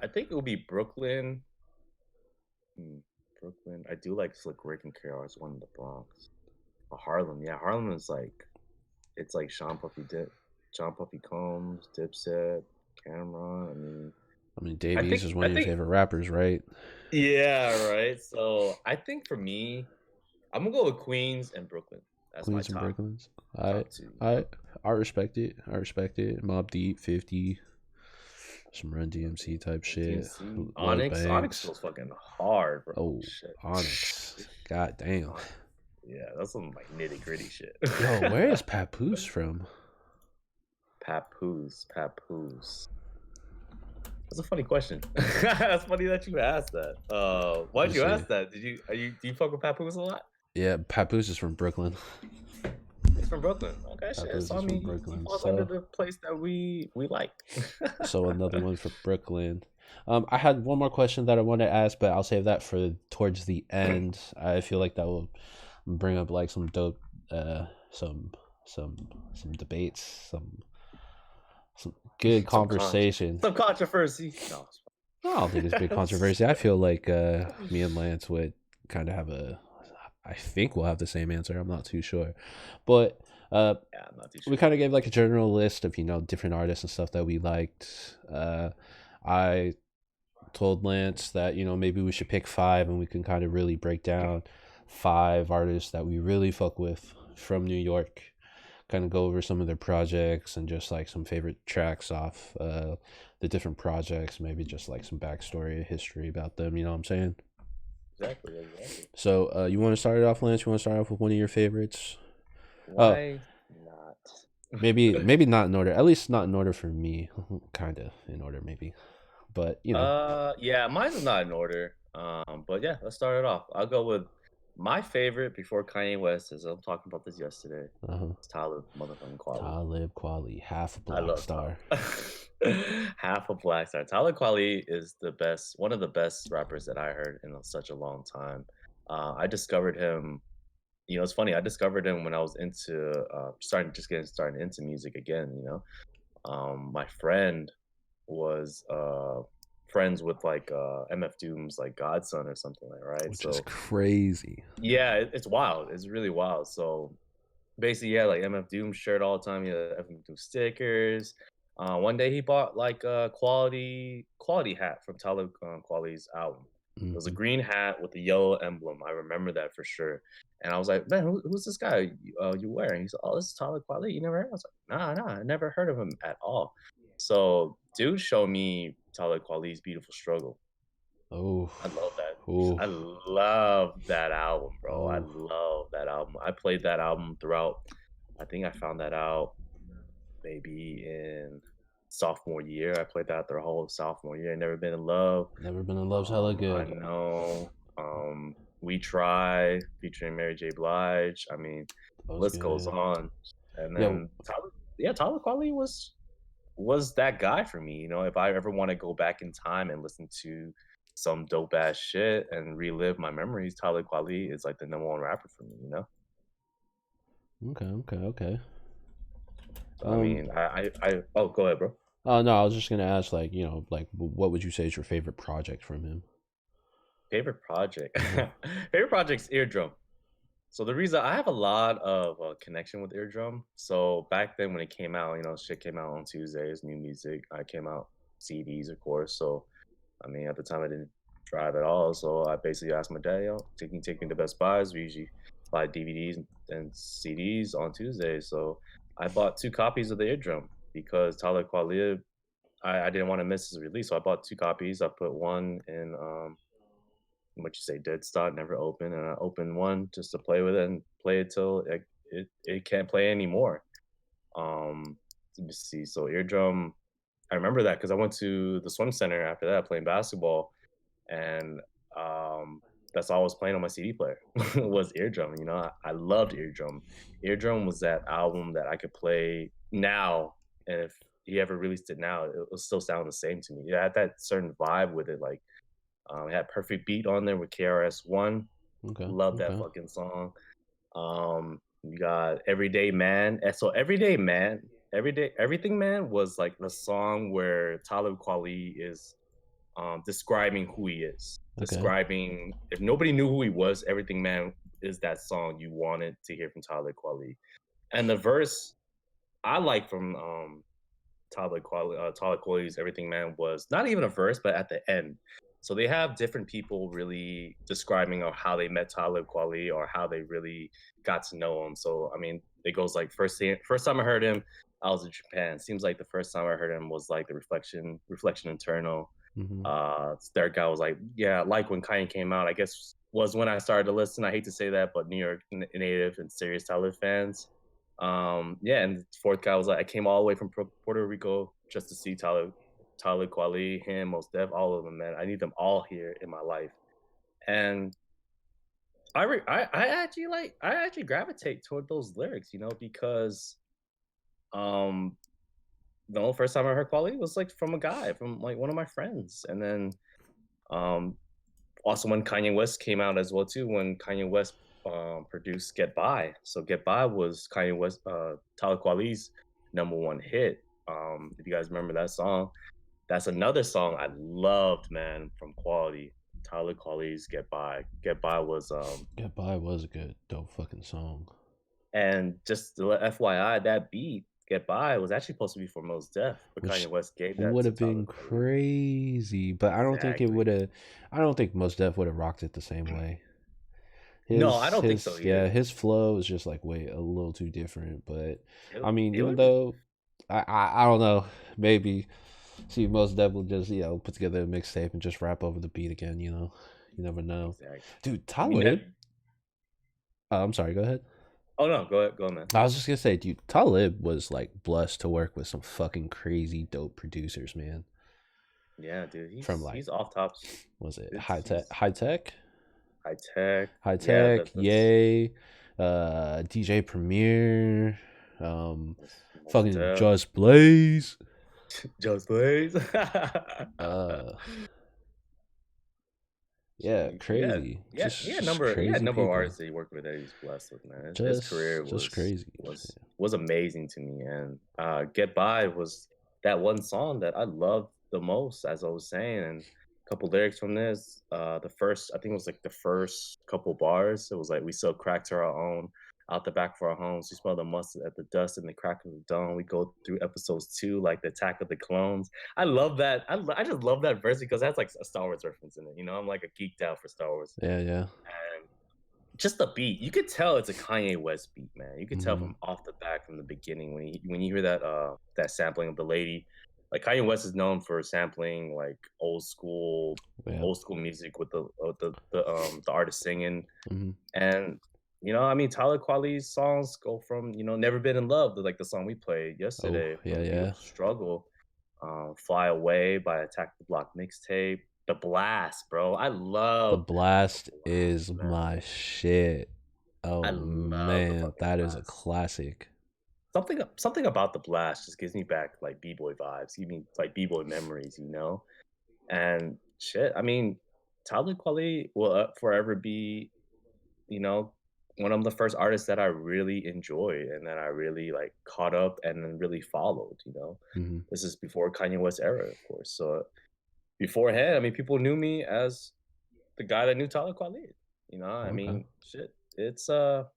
[SPEAKER 2] I think it will be Brooklyn. Hmm, Brooklyn. I do like Slick Rick and KRS One in the Bronx. Harlem, yeah, Harlem is like it's like Sean Puffy Combs, Dipset, Cameron.
[SPEAKER 1] I mean,
[SPEAKER 2] I
[SPEAKER 1] Davies
[SPEAKER 2] think
[SPEAKER 1] is one
[SPEAKER 2] I
[SPEAKER 1] of your
[SPEAKER 2] think
[SPEAKER 1] favorite rappers, right?
[SPEAKER 2] yeah, right. So I think for me, I'm gonna go with Queens and Brooklyn. That's my
[SPEAKER 1] Queens and Brooklyn's. I
[SPEAKER 2] top two.
[SPEAKER 1] I I respect it. I respect it. Mob Deep, 50, some Run DMC type shit.
[SPEAKER 2] DMC,
[SPEAKER 1] Lloyd
[SPEAKER 2] Onyx
[SPEAKER 1] Banks.
[SPEAKER 2] goes fucking hard, bro.
[SPEAKER 1] Oh,
[SPEAKER 2] Shit.
[SPEAKER 1] Onyx. God damn.
[SPEAKER 2] Yeah, that's some like nitty gritty shit.
[SPEAKER 1] Yo, where is Papoose from?
[SPEAKER 2] Papoose. That's a funny question. That's funny that you asked that. Why'd
[SPEAKER 1] Let's
[SPEAKER 2] you
[SPEAKER 1] see.
[SPEAKER 2] ask that? Do you fuck with Papoose a lot?
[SPEAKER 1] Yeah, Papoose is from Brooklyn.
[SPEAKER 2] He's from Brooklyn. Okay, shit.
[SPEAKER 1] Papoose
[SPEAKER 2] So I
[SPEAKER 1] is from
[SPEAKER 2] mean, he
[SPEAKER 1] Brooklyn.
[SPEAKER 2] falls under
[SPEAKER 1] So
[SPEAKER 2] the place that we like.
[SPEAKER 1] another one for Brooklyn. I had one more question that I want to ask, but I'll save that for towards the end. I feel like that will bring up like some dope, some some some debates, some good
[SPEAKER 2] Some
[SPEAKER 1] conversation.
[SPEAKER 2] some controversy. No,
[SPEAKER 1] I don't think it's big controversy. I feel like me and Lance would kind of have a. I think we'll have the same answer. I'm not too sure, but
[SPEAKER 2] yeah, I'm not too
[SPEAKER 1] we
[SPEAKER 2] sure.
[SPEAKER 1] kind of gave like a general list of different artists and stuff that we liked. I told Lance that maybe we should pick five and we can kind of really break down five artists that we really fuck with from New York. Kind of go over some of their projects and just like some favorite tracks off the different projects. Maybe just like some backstory, history about them. You know what I'm saying?
[SPEAKER 2] Exactly, exactly.
[SPEAKER 1] So you want to start it off, Lance? You want to start off with one of your favorites? Oh,
[SPEAKER 2] Why not?
[SPEAKER 1] maybe not in order. At least not in order for me. Kind of in order, maybe. But
[SPEAKER 2] Yeah, mine's not in order. But yeah, let's start it off. I'll go with my favorite before Kanye West, as I'm talking about this yesterday.
[SPEAKER 1] uh-huh.
[SPEAKER 2] It's Talib motherfucking Kweli.
[SPEAKER 1] Talib Kweli, half a
[SPEAKER 2] I
[SPEAKER 1] black
[SPEAKER 2] love
[SPEAKER 1] star.
[SPEAKER 2] half a black star. Talib Kweli is the best, one of the best rappers that I heard in such a long time. I discovered him. It's funny. I discovered him when I was into getting started into music again. My friend was friends with like MF Doom's like godson or something like right.
[SPEAKER 1] Which is
[SPEAKER 2] So
[SPEAKER 1] crazy.
[SPEAKER 2] yeah, it's wild. It's really wild. So basically, yeah, like MF Doom shirt all the time. Yeah, MF Doom stickers. One day he bought like a quality hat from Talib Kweli's album. It was a
[SPEAKER 1] Hmm.
[SPEAKER 2] green hat with a yellow emblem. I remember that for sure. And I was like, man, who's this guy you wearing? He's like, oh, this is Talib Kweli. You never heard? I was like, nah, I never heard of him at all. So dude showed me Talib Kweli's Beautiful Struggle.
[SPEAKER 1] Oh,
[SPEAKER 2] I love that.
[SPEAKER 1] oh,
[SPEAKER 2] I love that album, bro. I
[SPEAKER 1] oh.
[SPEAKER 2] love that album. I played that album throughout. I think I found that out maybe in sophomore year. I played that the whole sophomore year. Never Been in Love.
[SPEAKER 1] Never Been in Love's hella
[SPEAKER 2] I
[SPEAKER 1] good.
[SPEAKER 2] know. We Try featuring Mary J. Blige. I mean,
[SPEAKER 1] That was
[SPEAKER 2] list goes
[SPEAKER 1] good.
[SPEAKER 2] on. And
[SPEAKER 1] Yeah,
[SPEAKER 2] then Tyler Quali was that guy for me. If I ever want to go back in time and listen to some dope ass shit and relive my memories, Tyler Quali is like the number one rapper for me.
[SPEAKER 1] okay, okay, okay.
[SPEAKER 2] So I
[SPEAKER 1] Um,
[SPEAKER 2] mean, oh, go ahead, bro.
[SPEAKER 1] oh no, I was just gonna ask, like, like, what would you say is your favorite project from him?
[SPEAKER 2] Favorite project.
[SPEAKER 1] Uh-huh.
[SPEAKER 2] Favorite project's Eardrum. So the reason I have a lot of connection with Eardrum. So back then when it came out, shit came out on Tuesdays, new music. I came out CDs, of course. So I mean, at the time I didn't drive at all. So I basically asked my dad, take me to Best Buys. We usually buy DVDs and CDs on Tuesdays. So I bought two copies of the Eardrum because Tyler Qualia, I didn't want to miss his release. So I bought two copies. I put one in what you say, dead stock, never open, and I opened one just to play with it and play it till it can't play anymore. Let me see. So Eardrum, I remember that because I went to the swim center after that playing basketball, and that's all I was playing on my CD player was Eardrum. I loved Eardrum. Eardrum was that album that I could play now, and if he ever released it now, it will still sound the same to me. It had that certain vibe with it, like it had Perfect Beat on there with KRS-One.
[SPEAKER 1] Okay,
[SPEAKER 2] Love that
[SPEAKER 1] okay,
[SPEAKER 2] fucking song. You got Everyday Man. And so Everyday Man, Everything Man was like the song where Talib Kweli is describing who he is.
[SPEAKER 1] okay,
[SPEAKER 2] Describing if nobody knew who he was, Everything Man is that song you wanted to hear from Talib Kweli. And the verse I like from Talib Kweli's Everything Man was not even a verse, but at the end. So they have different people really describing of how they met Talib Kweli or how they really got to know him. So I mean, it goes like first time I heard him, I was in Japan. Seems like the first time I heard him was like the Reflection Internal.
[SPEAKER 1] mm-hmm.
[SPEAKER 2] Third guy was like, yeah, like when Kanye came out, I guess was when I started to listen. I hate to say that, but New York native and serious Talib fans. Yeah, and the fourth guy was like, I came all the way from Puerto Rico just to see Talib Kweli, him, Mos Def, all of them, man. I need them all here in my life. And I actually gravitate toward those lyrics, because um the first time I heard Kweli was like from a guy, from like one of my friends. And then um also when Kanye West came out as well too, when Kanye West produced Get By. So Get By was Kanye West, Talib Kweli's #1 hit. If you guys remember that song, that's another song I loved, man, from Quality. Talib Kweli's Get By. Get By was
[SPEAKER 1] Goodbye was a good dope fucking song.
[SPEAKER 2] and just to let FYI, that beat Get By was actually supposed to be for Mos Def, but
[SPEAKER 1] Which
[SPEAKER 2] Kanye West gave that
[SPEAKER 1] would
[SPEAKER 2] to
[SPEAKER 1] have been
[SPEAKER 2] Talib Kweli.
[SPEAKER 1] crazy, but I don't think it
[SPEAKER 2] Exactly.
[SPEAKER 1] would have. I don't think Mos Def would have rocked it the same way.
[SPEAKER 2] No, I
[SPEAKER 1] His
[SPEAKER 2] don't think so
[SPEAKER 1] his yeah,
[SPEAKER 2] either.
[SPEAKER 1] his flow is just like way a little too different. But
[SPEAKER 2] It
[SPEAKER 1] I mean,
[SPEAKER 2] it
[SPEAKER 1] even
[SPEAKER 2] would be
[SPEAKER 1] though I don't know, maybe see Mos Def will just put together a mixtape and just rap over the beat again. You never know,
[SPEAKER 2] exactly.
[SPEAKER 1] dude.
[SPEAKER 2] I mean that.
[SPEAKER 1] Talib. I'm sorry. Go ahead.
[SPEAKER 2] Oh no, go ahead, man.
[SPEAKER 1] I was just gonna say, dude, Talib was like blessed to work with some fucking crazy dope producers, man.
[SPEAKER 2] Yeah, dude,
[SPEAKER 1] From
[SPEAKER 2] he's
[SPEAKER 1] like,
[SPEAKER 2] he's off tops.
[SPEAKER 1] was it
[SPEAKER 2] It's he's
[SPEAKER 1] high tech,
[SPEAKER 2] high tech.
[SPEAKER 1] high
[SPEAKER 2] Yeah,
[SPEAKER 1] tech,
[SPEAKER 2] that's
[SPEAKER 1] yay, DJ Premier,
[SPEAKER 2] most
[SPEAKER 1] fucking
[SPEAKER 2] def.
[SPEAKER 1] Just Blaze,
[SPEAKER 2] Just Blaze.
[SPEAKER 1] uh,
[SPEAKER 2] Shit,
[SPEAKER 1] yeah,
[SPEAKER 2] yeah,
[SPEAKER 1] crazy,
[SPEAKER 2] yeah. He had
[SPEAKER 1] just
[SPEAKER 2] he had a
[SPEAKER 1] crazy
[SPEAKER 2] number of
[SPEAKER 1] people,
[SPEAKER 2] artists that he worked with that he was blessed with, man. His career
[SPEAKER 1] just
[SPEAKER 2] was
[SPEAKER 1] crazy.
[SPEAKER 2] was was amazing to me, and "Get By" was that one song that I loved the most, as I was saying, and a couple lyrics from this. The first, I think it was like the first couple bars. It was like, "We sell crack to our own, out the back of our homes. We smell the mustard at the dust and the crack of the dawn. We go through episodes 2 like the attack of the clones." I love that. I just love that verse because that's like a Star Wars reference in it. You know, I'm like a geeked out for Star Wars.
[SPEAKER 1] Yeah, yeah.
[SPEAKER 2] And just the beat, you could tell it's a Kanye West beat, man. You could tell
[SPEAKER 1] Hmm.
[SPEAKER 2] from off the back from the beginning when you hear that that sampling of the lady. Like Kanye West is known for sampling like
[SPEAKER 1] Yeah.
[SPEAKER 2] old school music with the artist singing.
[SPEAKER 1] Hmm.
[SPEAKER 2] And I mean, Tyler Kweli's songs go from "Never Been in Love" to like the song we played
[SPEAKER 1] Oh,
[SPEAKER 2] yesterday
[SPEAKER 1] yeah,
[SPEAKER 2] from
[SPEAKER 1] yeah.
[SPEAKER 2] "Beautiful Struggle," "Fly Away" by Attack the Block mixtape, "The Blast," bro. I
[SPEAKER 1] The
[SPEAKER 2] love the
[SPEAKER 1] Blast is
[SPEAKER 2] Blast, man.
[SPEAKER 1] my shit.
[SPEAKER 2] I
[SPEAKER 1] Oh
[SPEAKER 2] love the
[SPEAKER 1] man,
[SPEAKER 2] fucking
[SPEAKER 1] that is a
[SPEAKER 2] Blast.
[SPEAKER 1] classic.
[SPEAKER 2] Something about the Blast just gives me back like b-boy vibes, give me like b-boy memories. And shit, I mean, Talib Kweli will forever be, you know, one of the first artists that I really enjoyed and that I really like caught up and then really followed.
[SPEAKER 1] Hmm.
[SPEAKER 2] This is before Kanye West era, of course. So beforehand, I mean, people knew me as the guy that knew Talib Kweli. I
[SPEAKER 1] Okay.
[SPEAKER 2] mean, shit, it's a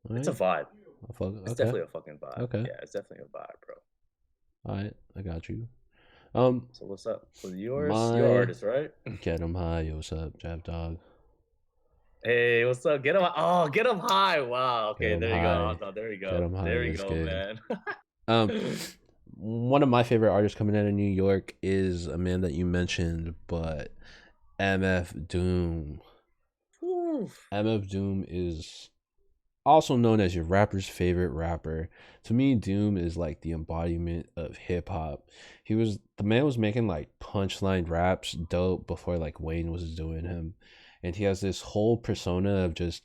[SPEAKER 1] Alright.
[SPEAKER 2] vibe. It's
[SPEAKER 1] Okay.
[SPEAKER 2] definitely a fucking vibe.
[SPEAKER 1] Okay.
[SPEAKER 2] Yeah, it's definitely a vibe, bro.
[SPEAKER 1] Alright. I got you. Um,
[SPEAKER 2] So what's up? Was yours? Your
[SPEAKER 1] my
[SPEAKER 2] artist, right?
[SPEAKER 1] get 'em high. Yo, what's up, Jab Dog?
[SPEAKER 2] Hey, what's up? Get him! Oh, get him high! Wow.
[SPEAKER 1] Get
[SPEAKER 2] Okay,
[SPEAKER 1] 'em
[SPEAKER 2] there you go. Oh,
[SPEAKER 1] high.
[SPEAKER 2] no, there we
[SPEAKER 1] Get
[SPEAKER 2] go.
[SPEAKER 1] 'em high
[SPEAKER 2] There we
[SPEAKER 1] is
[SPEAKER 2] go,
[SPEAKER 1] good.
[SPEAKER 2] man.
[SPEAKER 1] Um, one of my favorite artists coming out of New York is a man that you mentioned, but MF Doom.
[SPEAKER 2] Oof.
[SPEAKER 1] MF Doom is also known as your rapper's favorite rapper. To me, Doom is like the embodiment of hip hop. The man was making like punchline raps dope before like Wayne was doing him. And he has this whole persona of just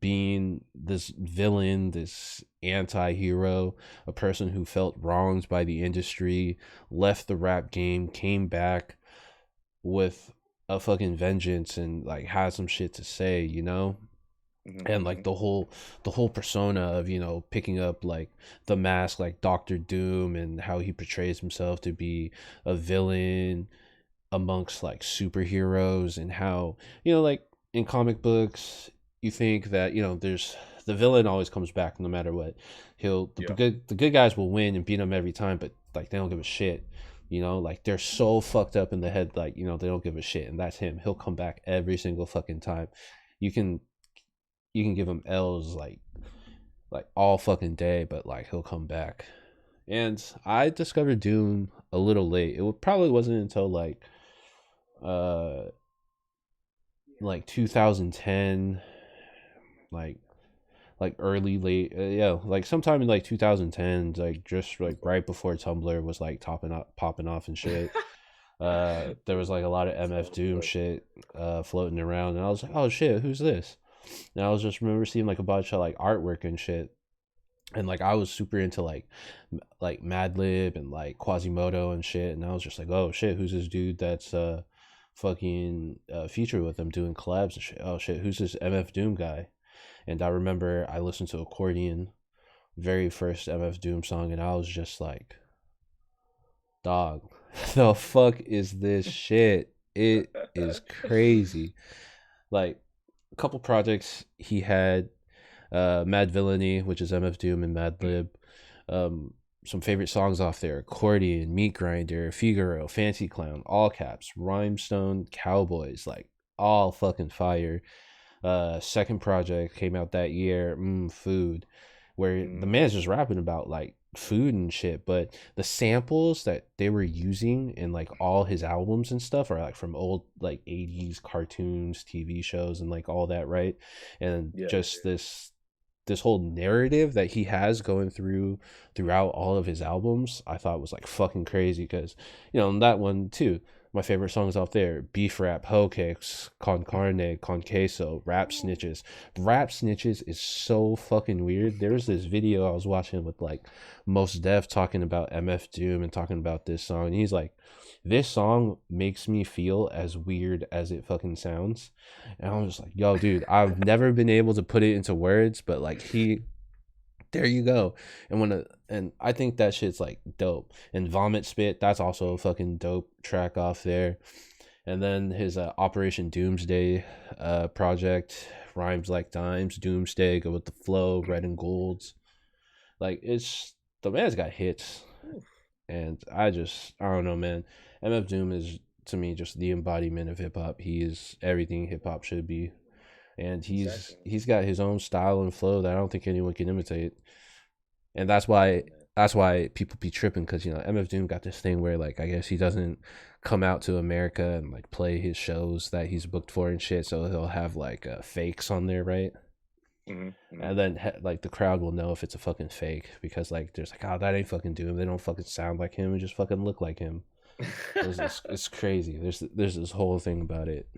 [SPEAKER 1] being this villain, this anti hero, a person who felt wronged by the industry, left the rap game, came back with a fucking vengeance and like had some shit to say.
[SPEAKER 2] Mhm,
[SPEAKER 1] And like
[SPEAKER 2] mhm.
[SPEAKER 1] the whole persona of picking up like the mask like Doctor Doom and how he portrays himself to be a villain amongst like superheroes, and how like in comic books you think that there's the villain always comes back no matter what.
[SPEAKER 2] Yeah.
[SPEAKER 1] The good guys will win and beat them every time, but like they don't give a shit. Like they're so fucked up in the head, like they don't give a shit, and that's him. He'll come back every single fucking time. You can you can give him L's like all fucking day, but like he'll come back. And I discovered Doom a little late. Probably wasn't until uh like 2010, like early late, yeah, like sometime in like 2010, like just like
[SPEAKER 2] Okay.
[SPEAKER 1] right before Tumblr was like topping up popping off and shit. There was like a lot of MF Doom
[SPEAKER 2] Totally.
[SPEAKER 1] shit floating around, and I was like, oh shit, who's this? And I was just remember seeing like a bunch of like artwork and shit, and like I was super into like Madlib and like Quasimodo and shit, and I was just like, oh shit, who's this dude that's fucking featured with them doing collabs and shit? Oh shit, who's this MF Doom guy? And I remember I listened to Accordion, very first MF Doom song, and I was just like, dog, the fuck is this shit? It is crazy. Like a couple projects he had, Mad Villainy, which is MF Doom and Mad Lib. Um, some favorite songs off there: Accordion, Meat Grinder, Figaro, Fancy Clown, All Caps, Rhymestone, Cowboys, like all fucking fire. Second project came out that year, Food, where the
[SPEAKER 2] Mm,
[SPEAKER 1] man's just rapping about like food and shit, but the samples that they were using in like all his albums and stuff are like from old like 80s cartoons, TV shows, and like all that, right? And
[SPEAKER 2] yeah.
[SPEAKER 1] just this whole narrative that he has going throughout all of his albums, I thought was like fucking crazy because, in that one too, my favorite songs off there: Beef Rap, Hoe Cakes, Con Carne, Con Queso, Rap Snitches. Rap Snitches is so fucking weird. There was this video I was watching with like Most Def talking about MF Doom and talking about this song, and he's like, this song makes me feel as weird as it fucking sounds. And I was just like, yo, dude, I've never been able to put it into words, but like there you go. And I think that shit's like dope. And Vomit Spit, that's also a fucking dope track off there. And then his Operation Doomsday project, Rhymes Like Dimes, Doomsday, Go With the Flow, Red and Golds. Like, it's the man's got hits. And I don't know, man. MF Doom is to me just the embodiment of hip hop. He is everything hip hop should be. And
[SPEAKER 2] Exactly.
[SPEAKER 1] he's got his own style and flow that I don't think anyone can imitate. And
[SPEAKER 2] Yeah, man.
[SPEAKER 1] that's why people be tripping, because MF Doom got this thing where like I guess he doesn't come out to America and like play his shows that he's booked for and shit, so he'll have like fakes on there, right?
[SPEAKER 2] Hmm, hmm.
[SPEAKER 1] And then like the crowd will know if it's a fucking fake because like there's like, oh, that ain't fucking Doom. They don't fucking sound like him and just fucking look like him. It's crazy. There's this whole thing about it.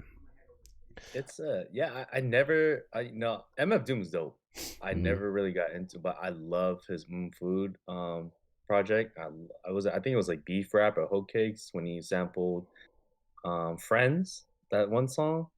[SPEAKER 2] It's yeah, I never I no MF Doom's dope. I
[SPEAKER 1] Mm-hmm.
[SPEAKER 2] never really got into, but I love his Food project. I think it was like Beef Rap or Hoe Cakes when he sampled Friends, that one song.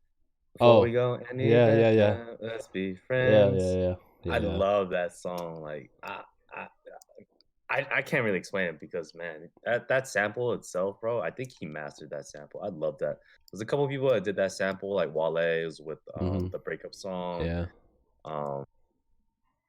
[SPEAKER 2] Before we
[SPEAKER 1] Oh,
[SPEAKER 2] go any
[SPEAKER 1] yeah, yeah, yeah,
[SPEAKER 2] better, let's be
[SPEAKER 1] yeah, yeah,
[SPEAKER 2] friends.
[SPEAKER 1] yeah,
[SPEAKER 2] I
[SPEAKER 1] yeah, yeah.
[SPEAKER 2] love that song. Like I I can't really explain it because man, that sample itself, bro. I think he mastered that sample. I love that. There's a couple of people that did that sample, like Wale's with
[SPEAKER 1] Mm-hmm.
[SPEAKER 2] the breakup song.
[SPEAKER 1] Yeah.
[SPEAKER 2] Um,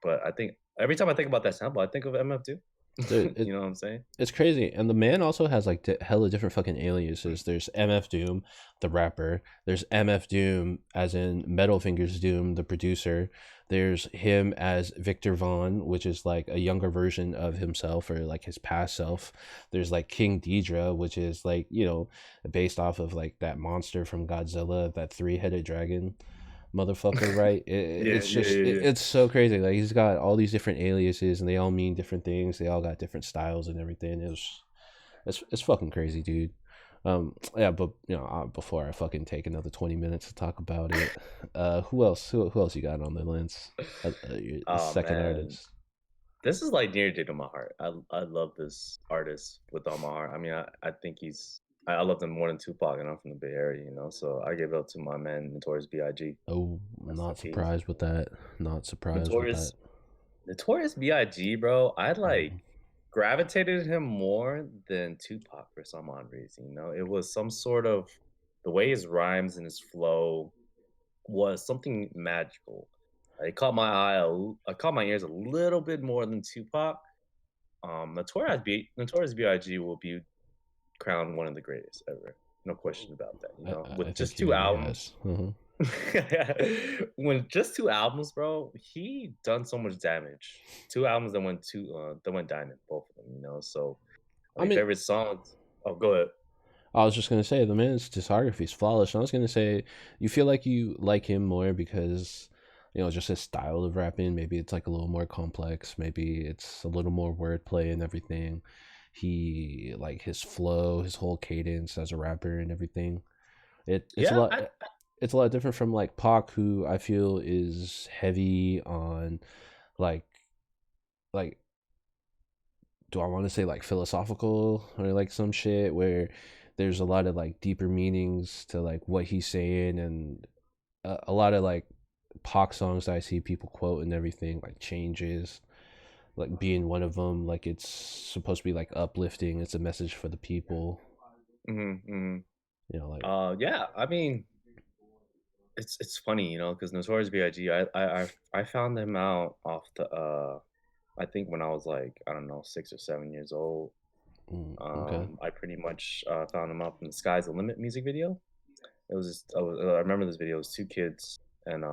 [SPEAKER 2] but I think every time I think about that sample, I think of MF too.
[SPEAKER 1] Dude,
[SPEAKER 2] You know what I'm saying?
[SPEAKER 1] it's crazy. And the man also has like hella different fucking aliases. There's MF Doom, the rapper. There's MF Doom, as in Metal Fingers Doom, the producer. There's him as Victor Vaughn, which is like a younger version of himself or like his past self. There's like King Deidre, which is like, based off of like that monster from Godzilla, that three-headed dragon motherfucker, right?
[SPEAKER 2] Yeah,
[SPEAKER 1] It's
[SPEAKER 2] yeah,
[SPEAKER 1] just
[SPEAKER 2] yeah, yeah.
[SPEAKER 1] it's so crazy. Like he's got all these different aliases, and they all mean different things. They all got different styles and everything. It's fucking crazy, dude. Yeah, but before I fucking take another 20 minutes to talk about it, who else? Who else you got on the lens? The
[SPEAKER 2] Oh
[SPEAKER 1] second
[SPEAKER 2] man,
[SPEAKER 1] artist.
[SPEAKER 2] this is like near and dear to my heart. I love this artist with all my heart. I mean, I think I love him more than Tupac, and I'm from the Bay Area, so I give it up to my man Notorious B.I.G.
[SPEAKER 1] Oh,
[SPEAKER 2] Rest in
[SPEAKER 1] not
[SPEAKER 2] peace.
[SPEAKER 1] surprised with that. Not surprised with that.
[SPEAKER 2] Notorious Notorious B.I.G., bro. I
[SPEAKER 1] Mhm.
[SPEAKER 2] like gravitated him more than Tupac for some odd reason. It was some sort of the way his rhymes and his flow was something magical. It caught my it caught my ears a little bit more than Tupac. Notorious B.I.G. will be crowned one of the greatest ever. No question about that.
[SPEAKER 1] I
[SPEAKER 2] With
[SPEAKER 1] think
[SPEAKER 2] just
[SPEAKER 1] he
[SPEAKER 2] two
[SPEAKER 1] already
[SPEAKER 2] albums,
[SPEAKER 1] has. Uh-huh.
[SPEAKER 2] when just 2 albums, bro, he done so much damage. 2 albums that went diamond, both of them. So
[SPEAKER 1] I
[SPEAKER 2] my
[SPEAKER 1] mean,
[SPEAKER 2] favorite songs. Oh, go ahead.
[SPEAKER 1] I was just gonna say the man's discography is flawless. And I was gonna say you feel like you like him more because just his style of rapping. Maybe it's like a little more complex. Maybe it's a little more wordplay and everything. He like his flow, his whole cadence as a rapper and everything. It's a
[SPEAKER 2] Yeah,
[SPEAKER 1] lot. It's a lot different from like Pac, who I feel is heavy on like like do I want to say like philosophical or like some shit where there's a lot of like deeper meanings to like what he's saying, and a lot of like Pac songs that I see people quote and everything, like Changes, like being one of them. Like it's supposed to be like uplifting. It's a message for the people.
[SPEAKER 2] Mm-hmm.
[SPEAKER 1] Like
[SPEAKER 2] Yeah. I mean, it's funny, because Notorious B.I.G. I found him out off the I think when I was like, I don't know, 6 or 7 years old.
[SPEAKER 1] okay.
[SPEAKER 2] I pretty much found him out from the Sky's the Limit music video. It was just I remember this video. It was two kids and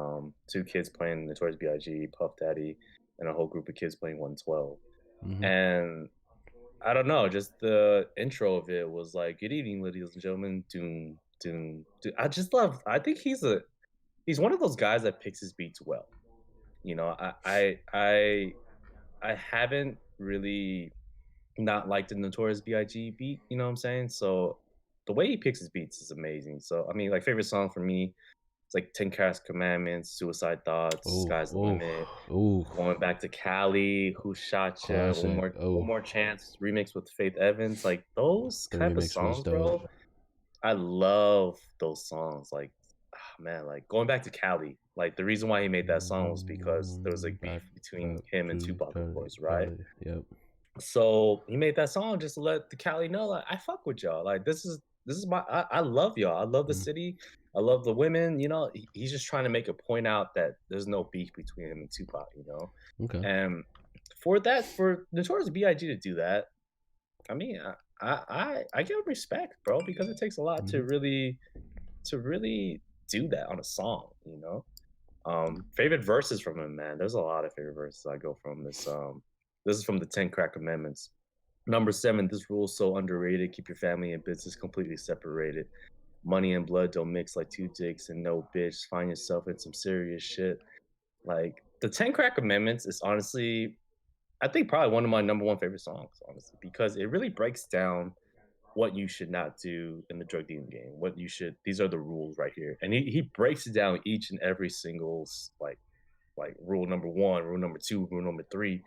[SPEAKER 2] two kids playing Notorious B.I.G., Puff Daddy, and a whole group of kids playing 112.
[SPEAKER 1] Mm-hmm.
[SPEAKER 2] And I don't know, just the intro of it was like, "Good evening, ladies and gentlemen." Doom, doom, doom. I just love. I think he's one of those guys that picks his beats well. You know, I haven't really not liked the Notorious B.I.G. beat. You know what I'm saying? So the way he picks his beats is amazing. So I mean, like favorite song for me, it's like Ten Cast Commandments, Suicide Thoughts,
[SPEAKER 1] Oh,
[SPEAKER 2] Sky's the
[SPEAKER 1] oh,
[SPEAKER 2] Limit,
[SPEAKER 1] oh,
[SPEAKER 2] Going Back to Cali, Who Shot Ya,
[SPEAKER 1] classic.
[SPEAKER 2] One
[SPEAKER 1] Oh,
[SPEAKER 2] More Chance, remix with Faith Evans. Like those
[SPEAKER 1] the
[SPEAKER 2] type of
[SPEAKER 1] remix was
[SPEAKER 2] songs,
[SPEAKER 1] dope.
[SPEAKER 2] bro. I love those songs. Like, man, like Going Back to Cali. Like the reason why he made that song was because there was like beef
[SPEAKER 1] Back,
[SPEAKER 2] between him and
[SPEAKER 1] to
[SPEAKER 2] Tupac, of
[SPEAKER 1] Cali,
[SPEAKER 2] course, right?
[SPEAKER 1] Cali. Yep.
[SPEAKER 2] So he made that song just to let the Cali know, like, I fuck with y'all. Like this is my I love y'all. I love the
[SPEAKER 1] Mm,
[SPEAKER 2] city. I love the women. He's just trying to make a point out that there's no beef between him and Tupac.
[SPEAKER 1] okay.
[SPEAKER 2] And for Notorious B.I.G. to do that, I mean, I give him respect, bro, because it takes a lot
[SPEAKER 1] Mm-hmm.
[SPEAKER 2] to really do that on a song. Favorite verses from him, man. There's a lot of favorite verses I go from this. This is from the Ten Crack Amendments. Number 7, this rule is so underrated. Keep your family and business completely separated. Money and blood don't mix like two dicks and no bitch. Find yourself in some serious shit. Like the Ten Crack Amendments is honestly, I think probably one of my number one favorite songs, honestly, because it really breaks down what you should not do in the drug dealing game. What you should, these are the rules right here. And he breaks it down each and every single like rule number 1, rule number 2, rule number 3.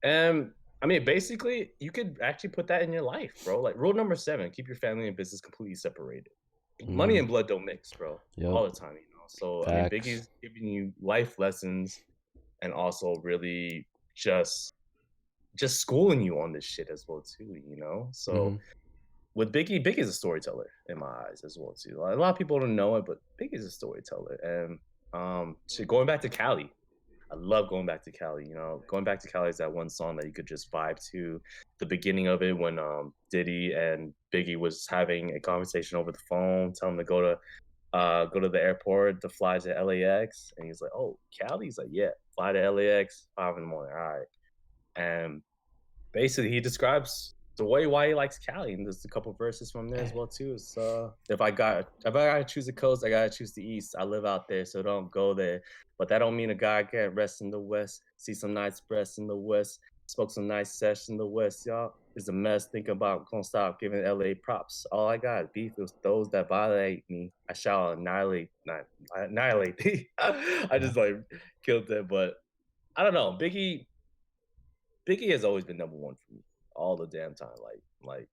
[SPEAKER 2] And I mean, basically, you could actually put that in your life, bro. Like rule number 7, keep your family and business completely separated. Money
[SPEAKER 1] Mm-hmm.
[SPEAKER 2] and blood don't mix, bro.
[SPEAKER 1] Yep.
[SPEAKER 2] All the time. So I mean,
[SPEAKER 1] Facts.
[SPEAKER 2] Biggie's giving you life lessons and also really just schooling you on this shit as well too.
[SPEAKER 1] Mm-hmm.
[SPEAKER 2] So with Biggie's a storyteller in my eyes as well too. Like, a lot of people don't know it, but Biggie's a storyteller. And shit, going back to Cali, I love Going Back to Cali. Going Back to Cali is that one song that you could just vibe to. The beginning of it when Diddy and Biggie was having a conversation over the phone, telling him to go to the airport to fly to LAX, and he's like, "Oh, Cali?" He's like, "Yeah, fly to LAX 5 in the morning." All right, and basically he describes the way why he likes Cali, and there's a couple verses from there as well too. It's if I gotta choose the coast, I gotta choose the east. I live out there, so don't go there. But that don't mean a guy can't rest in the west. See some nice breasts in the west. Smoke some nice sesh in the west, y'all. Is a mess. Think about gonna stop giving LA props. All I got is beef with those that violate me. I shall annihilate thee. I just like killed it, but I don't know. Biggie has always been number one for me all the damn time. Like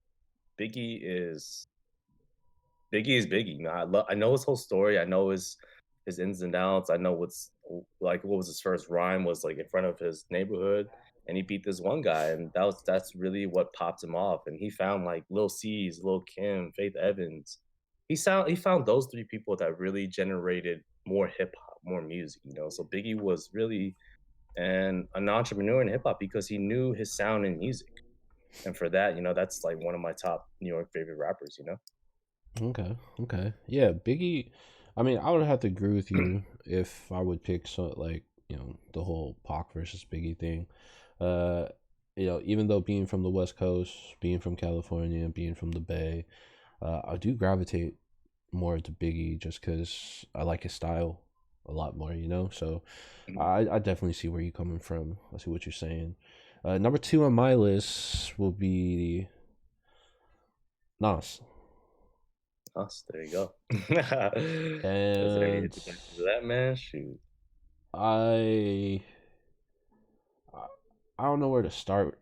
[SPEAKER 2] Biggie is Biggie is Biggie. I know his whole story. I know his ins and outs. I know what was his first rhyme was like in front of his neighborhood, and he beat this one guy, and that's really what popped him off. And he found like Lil C's, Lil Kim, Faith Evans. He found those 3 people that really generated more hip hop, more music. So Biggie was really an entrepreneur in hip hop because he knew his sound in music. And for that, that's like one of my top New York favorite rappers.
[SPEAKER 1] Okay. Okay. Yeah, Biggie. I mean, I would have to agree with you if I would pick so like the whole Pac versus Biggie thing. Uh, even though being from the West Coast, being from California, being from the Bay, I do gravitate more to Biggie just because I like his style a lot more. So
[SPEAKER 2] Mhm.
[SPEAKER 1] I definitely see where you're coming from. I see what you're saying. Number 2 on my list will be Nas.
[SPEAKER 2] Us, there you go. Is there any
[SPEAKER 1] And
[SPEAKER 2] introduction to that man? Shoot.
[SPEAKER 1] I I I don't know where to start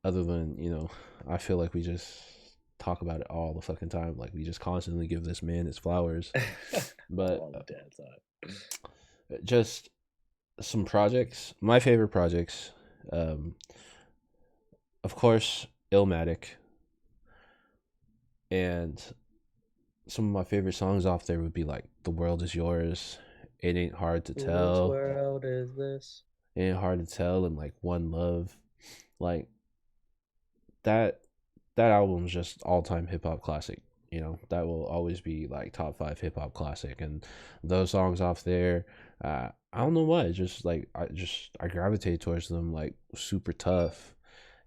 [SPEAKER 1] other than, I feel like we just talk about it all the fucking time. Like we just constantly give this man his flowers. But
[SPEAKER 2] All the damn time.
[SPEAKER 1] Just some projects. My favorite projects, um, of course, Illmatic, and some of my favorite songs off there would be like "The World Is Yours," "It Ain't Hard to
[SPEAKER 2] Whose
[SPEAKER 1] Tell,"
[SPEAKER 2] world is this?
[SPEAKER 1] "Ain't Hard to Tell," and like "One Love." Like that that album's just all time hip hop classic. You know, that will always be like top five hip hop classic. And those songs off there, I don't know why. Just like I gravitate towards them like super tough.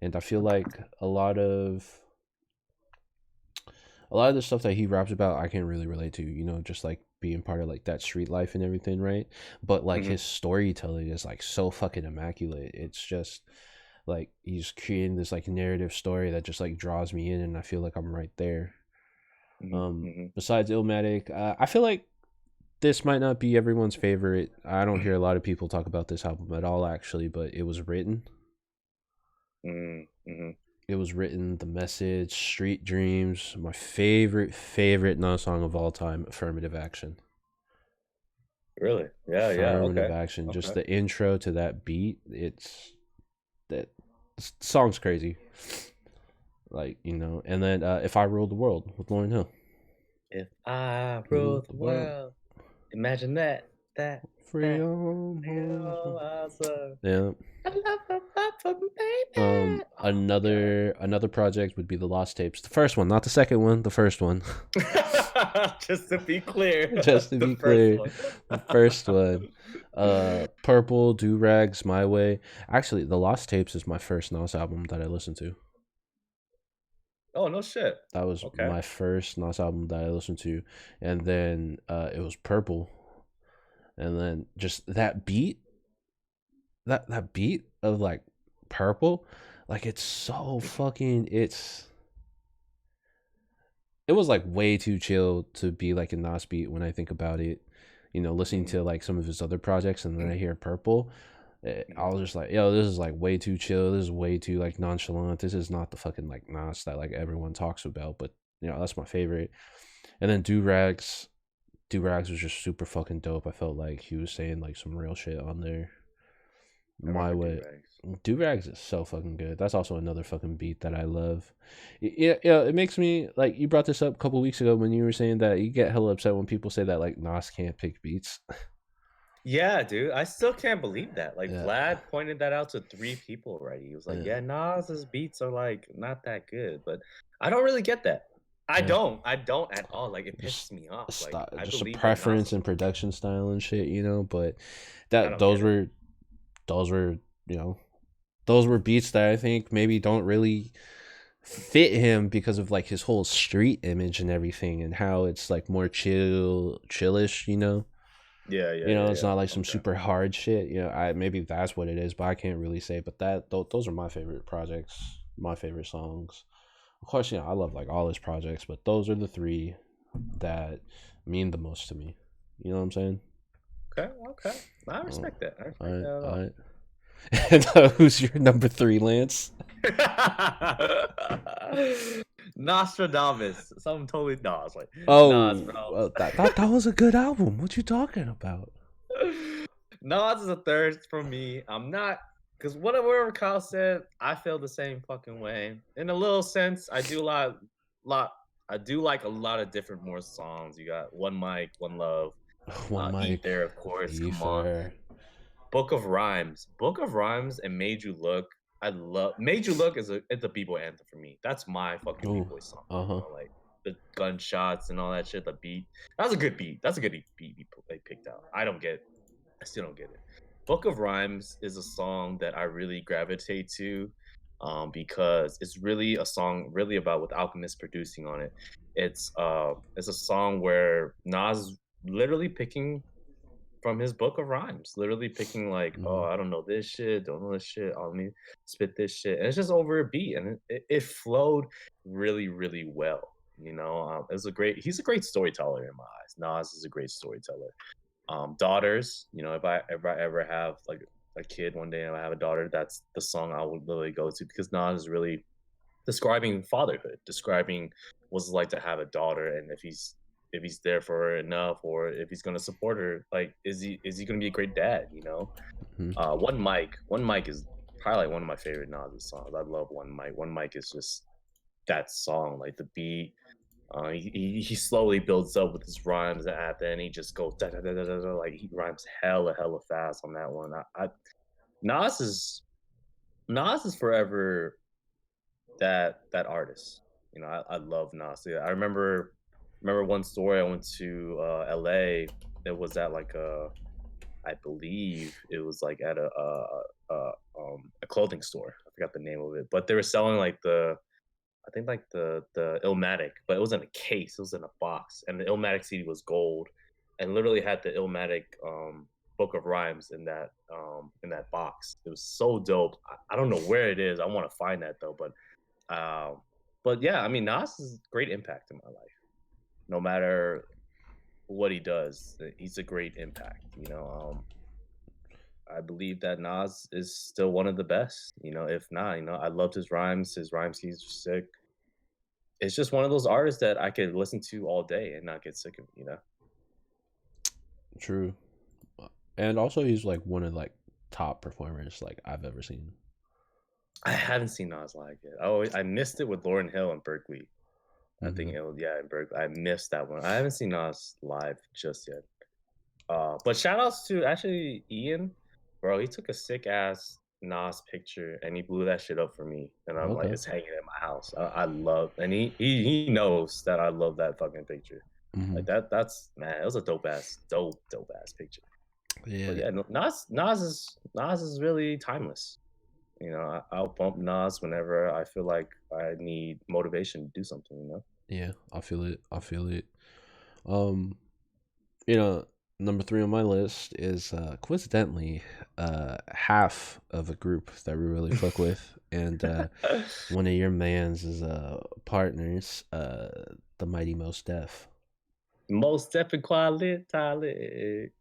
[SPEAKER 1] And I feel like a lot of the stuff that he raps about I can really relate to, you know, just like being part of like that street life and everything, right? But like
[SPEAKER 2] Hmm.
[SPEAKER 1] his storytelling is like so fucking immaculate. It's just like he's creating this like narrative story that just like draws me in and I feel like I'm right there.
[SPEAKER 2] Hmm. Hmm.
[SPEAKER 1] Besides Illmatic, I feel like this might not be everyone's favorite. I don't hear a lot of people talk about this album at all actually, but it was written.
[SPEAKER 2] Hmm.
[SPEAKER 1] It was written, The Message, Street Dreams, my favorite non song of all time, Affirmative Action.
[SPEAKER 2] Really? Yeah, yeah,
[SPEAKER 1] Affirmative
[SPEAKER 2] okay.
[SPEAKER 1] Action. Just
[SPEAKER 2] Okay.
[SPEAKER 1] the intro to that beat, it's that song's crazy. Like, you know, and then If I Ruled the World with Lauren Hill.
[SPEAKER 2] If I
[SPEAKER 1] Ruled
[SPEAKER 2] ruled
[SPEAKER 1] the
[SPEAKER 2] the
[SPEAKER 1] world.
[SPEAKER 2] world, imagine that, that,
[SPEAKER 1] Free
[SPEAKER 2] that.
[SPEAKER 1] on.
[SPEAKER 2] Oh, awesome.
[SPEAKER 1] Yeah.
[SPEAKER 2] I love the papa, baby. Oh my god.
[SPEAKER 1] Another project would be the Lost Tapes. The first one, not the second one, the first one.
[SPEAKER 2] Just to be clear,
[SPEAKER 1] Just to
[SPEAKER 2] the
[SPEAKER 1] be
[SPEAKER 2] first
[SPEAKER 1] clear,
[SPEAKER 2] one.
[SPEAKER 1] the first one. Purple, Do Rags, My Way. Actually, the Lost Tapes is my first Nas album that I listened to.
[SPEAKER 2] Oh, no shit.
[SPEAKER 1] That was
[SPEAKER 2] Okay.
[SPEAKER 1] my first Nas album that I listened to, and then it was Purple, and then just that beat, that beat of like Purple, like it's so fucking it was like way too chill to be like a Nas beat when I think about it. You know, listening
[SPEAKER 2] Mhm,
[SPEAKER 1] to like some of his other projects, and then I hear Purple, I
[SPEAKER 2] mhm,
[SPEAKER 1] was just like, yo, this is like way too chill. This is way too like nonchalant. This is not the fucking like Nas that like everyone talks about. But you know, that's my favorite. And then Do Rags was just super fucking dope. I felt like he was saying like some real shit on there.
[SPEAKER 2] I
[SPEAKER 1] My
[SPEAKER 2] remember
[SPEAKER 1] way.
[SPEAKER 2] do-rags.
[SPEAKER 1] Do Rags is so fucking good. That's also another fucking beat that I love. Yeah, it makes me like you brought this up a couple weeks ago when you were saying that you get hella upset when people say that like Nas can't pick beats.
[SPEAKER 2] Yeah, dude, I still can't believe that. Like,
[SPEAKER 1] Yeah,
[SPEAKER 2] Vlad pointed that out to 3 people already. He was like,
[SPEAKER 1] yeah,
[SPEAKER 2] "Yeah, Nas's beats are, like, not that good," but I don't really get that.
[SPEAKER 1] yeah.
[SPEAKER 2] I don't at all, like, it
[SPEAKER 1] Just
[SPEAKER 2] pisses me off,
[SPEAKER 1] a
[SPEAKER 2] like, I
[SPEAKER 1] just a
[SPEAKER 2] believe that Nas
[SPEAKER 1] preference
[SPEAKER 2] is
[SPEAKER 1] and
[SPEAKER 2] amazing.
[SPEAKER 1] production style and shit, you know. But
[SPEAKER 2] I
[SPEAKER 1] that
[SPEAKER 2] don't get it.
[SPEAKER 1] those were you know those were beats that I think maybe don't really fit him because of like his whole street image and everything and how it's like more chillish, you know.
[SPEAKER 2] Yeah, yeah,
[SPEAKER 1] You know,
[SPEAKER 2] yeah,
[SPEAKER 1] it's
[SPEAKER 2] yeah.
[SPEAKER 1] not like some
[SPEAKER 2] Okay.
[SPEAKER 1] super hard shit. You know, I maybe that's what it is, but I can't really say. But those are my favorite projects, my favorite songs. Of course, you know, I love like all his projects, but those are the three that mean the most to me. You know what I'm saying?
[SPEAKER 2] Okay, okay. I
[SPEAKER 1] Oh,
[SPEAKER 2] respect that. I
[SPEAKER 1] all
[SPEAKER 2] respect
[SPEAKER 1] right,
[SPEAKER 2] that at
[SPEAKER 1] all
[SPEAKER 2] all.
[SPEAKER 1] right. And who's your number three, Lance?
[SPEAKER 2] Nostradamus. Something totally no, I was like, Nas,
[SPEAKER 1] Oh,
[SPEAKER 2] bro.
[SPEAKER 1] well, that was a good album. What you talking about?
[SPEAKER 2] Nas is a third for me. I'm not because whatever Kyle said, I feel the same fucking way. In a little sense, I do lot I do like a lot of different more songs. You got One Mic, One Love,
[SPEAKER 1] One mic,
[SPEAKER 2] Ether, of course. Come on.
[SPEAKER 1] Ether.
[SPEAKER 2] Book of Rhymes. Book of Rhymes and Made You Look. I love Made You Look is it's a B-boy anthem for me. That's my fucking
[SPEAKER 1] Oh,
[SPEAKER 2] B-boy song.
[SPEAKER 1] uh huh.
[SPEAKER 2] Like the gunshots and all that shit, the beat. That's a good beat. That's a good beat they picked out. I still don't get it. Book of Rhymes is a song that I really gravitate to because it's really a song really about with Alchemist producing on it. It's a song where Nas is literally picking from his book of rhymes, literally picking like, oh,
[SPEAKER 1] Hmm.
[SPEAKER 2] I don't know this shit, don't know this shit. Oh, let me spit this shit, and it's just over a beat, and it flowed really, really well. You know, it was a great. He's a great storyteller in my eyes. Nas is a great storyteller. Daughters, you know, if I ever have like a kid one day and I have a daughter, that's the song I would literally go to because Nas is really describing fatherhood, describing what's it like to have a daughter, and if he's there for her enough, or if he's gonna support her. Like, is he gonna be a great dad? You know.
[SPEAKER 1] Hmm.
[SPEAKER 2] One mic is probably like one of my favorite Nas songs. I love One Mic. One Mic is just that song, like the beat. He slowly builds up with his rhymes, and at the end he just goes da da da da da, da, like he rhymes hella fast on that one. Nas is Nas is forever that artist. You know, I love Nas. Yeah, I remember one story. I went to LA. It was at like I believe it was like at a clothing store. I forgot the name of it, but they were selling like I think like the Illmatic, but it was in a case. It was in a box, and the Illmatic CD was gold, and literally had the Illmatic book of rhymes in that box. It was so dope. I don't know where it is. I want to find that though, um, but yeah, I mean Nas is great impact in my life. No matter what he does, he's a great impact. You know, I believe that Nas is still one of the best. You know, if not, you know, I loved his rhymes. His rhyme schemes are sick. It's just one of those artists that I could listen to all day and not get sick of, you know?
[SPEAKER 1] True. And also, he's like one of like top performers like I've ever seen.
[SPEAKER 2] I haven't seen Nas live yet. I missed it with Lauryn Hill in Berkeley. I think
[SPEAKER 1] Hmm.
[SPEAKER 2] it was, yeah, in Berkeley. I missed that one. I haven't seen Nas live just yet. But shout outs to actually Ian, bro. He took a sick ass Nas picture and he blew that shit up for me. And I'm like,
[SPEAKER 1] Okay.
[SPEAKER 2] it's hanging in my house. I love, and he knows that I love that fucking picture.
[SPEAKER 1] Hmm.
[SPEAKER 2] Like that's man, it was a dope ass picture. But
[SPEAKER 1] Yeah.
[SPEAKER 2] yeah, no, Nas is really timeless. You know, I'll bump Nas whenever I feel like I need motivation to do something. You know.
[SPEAKER 1] Yeah. I feel it. I feel it. Um, you know, number three on my list is coincidentally half of a group that we really fuck with, and one of your man's is partners, the mighty Mos Def.
[SPEAKER 2] Most Def and quality.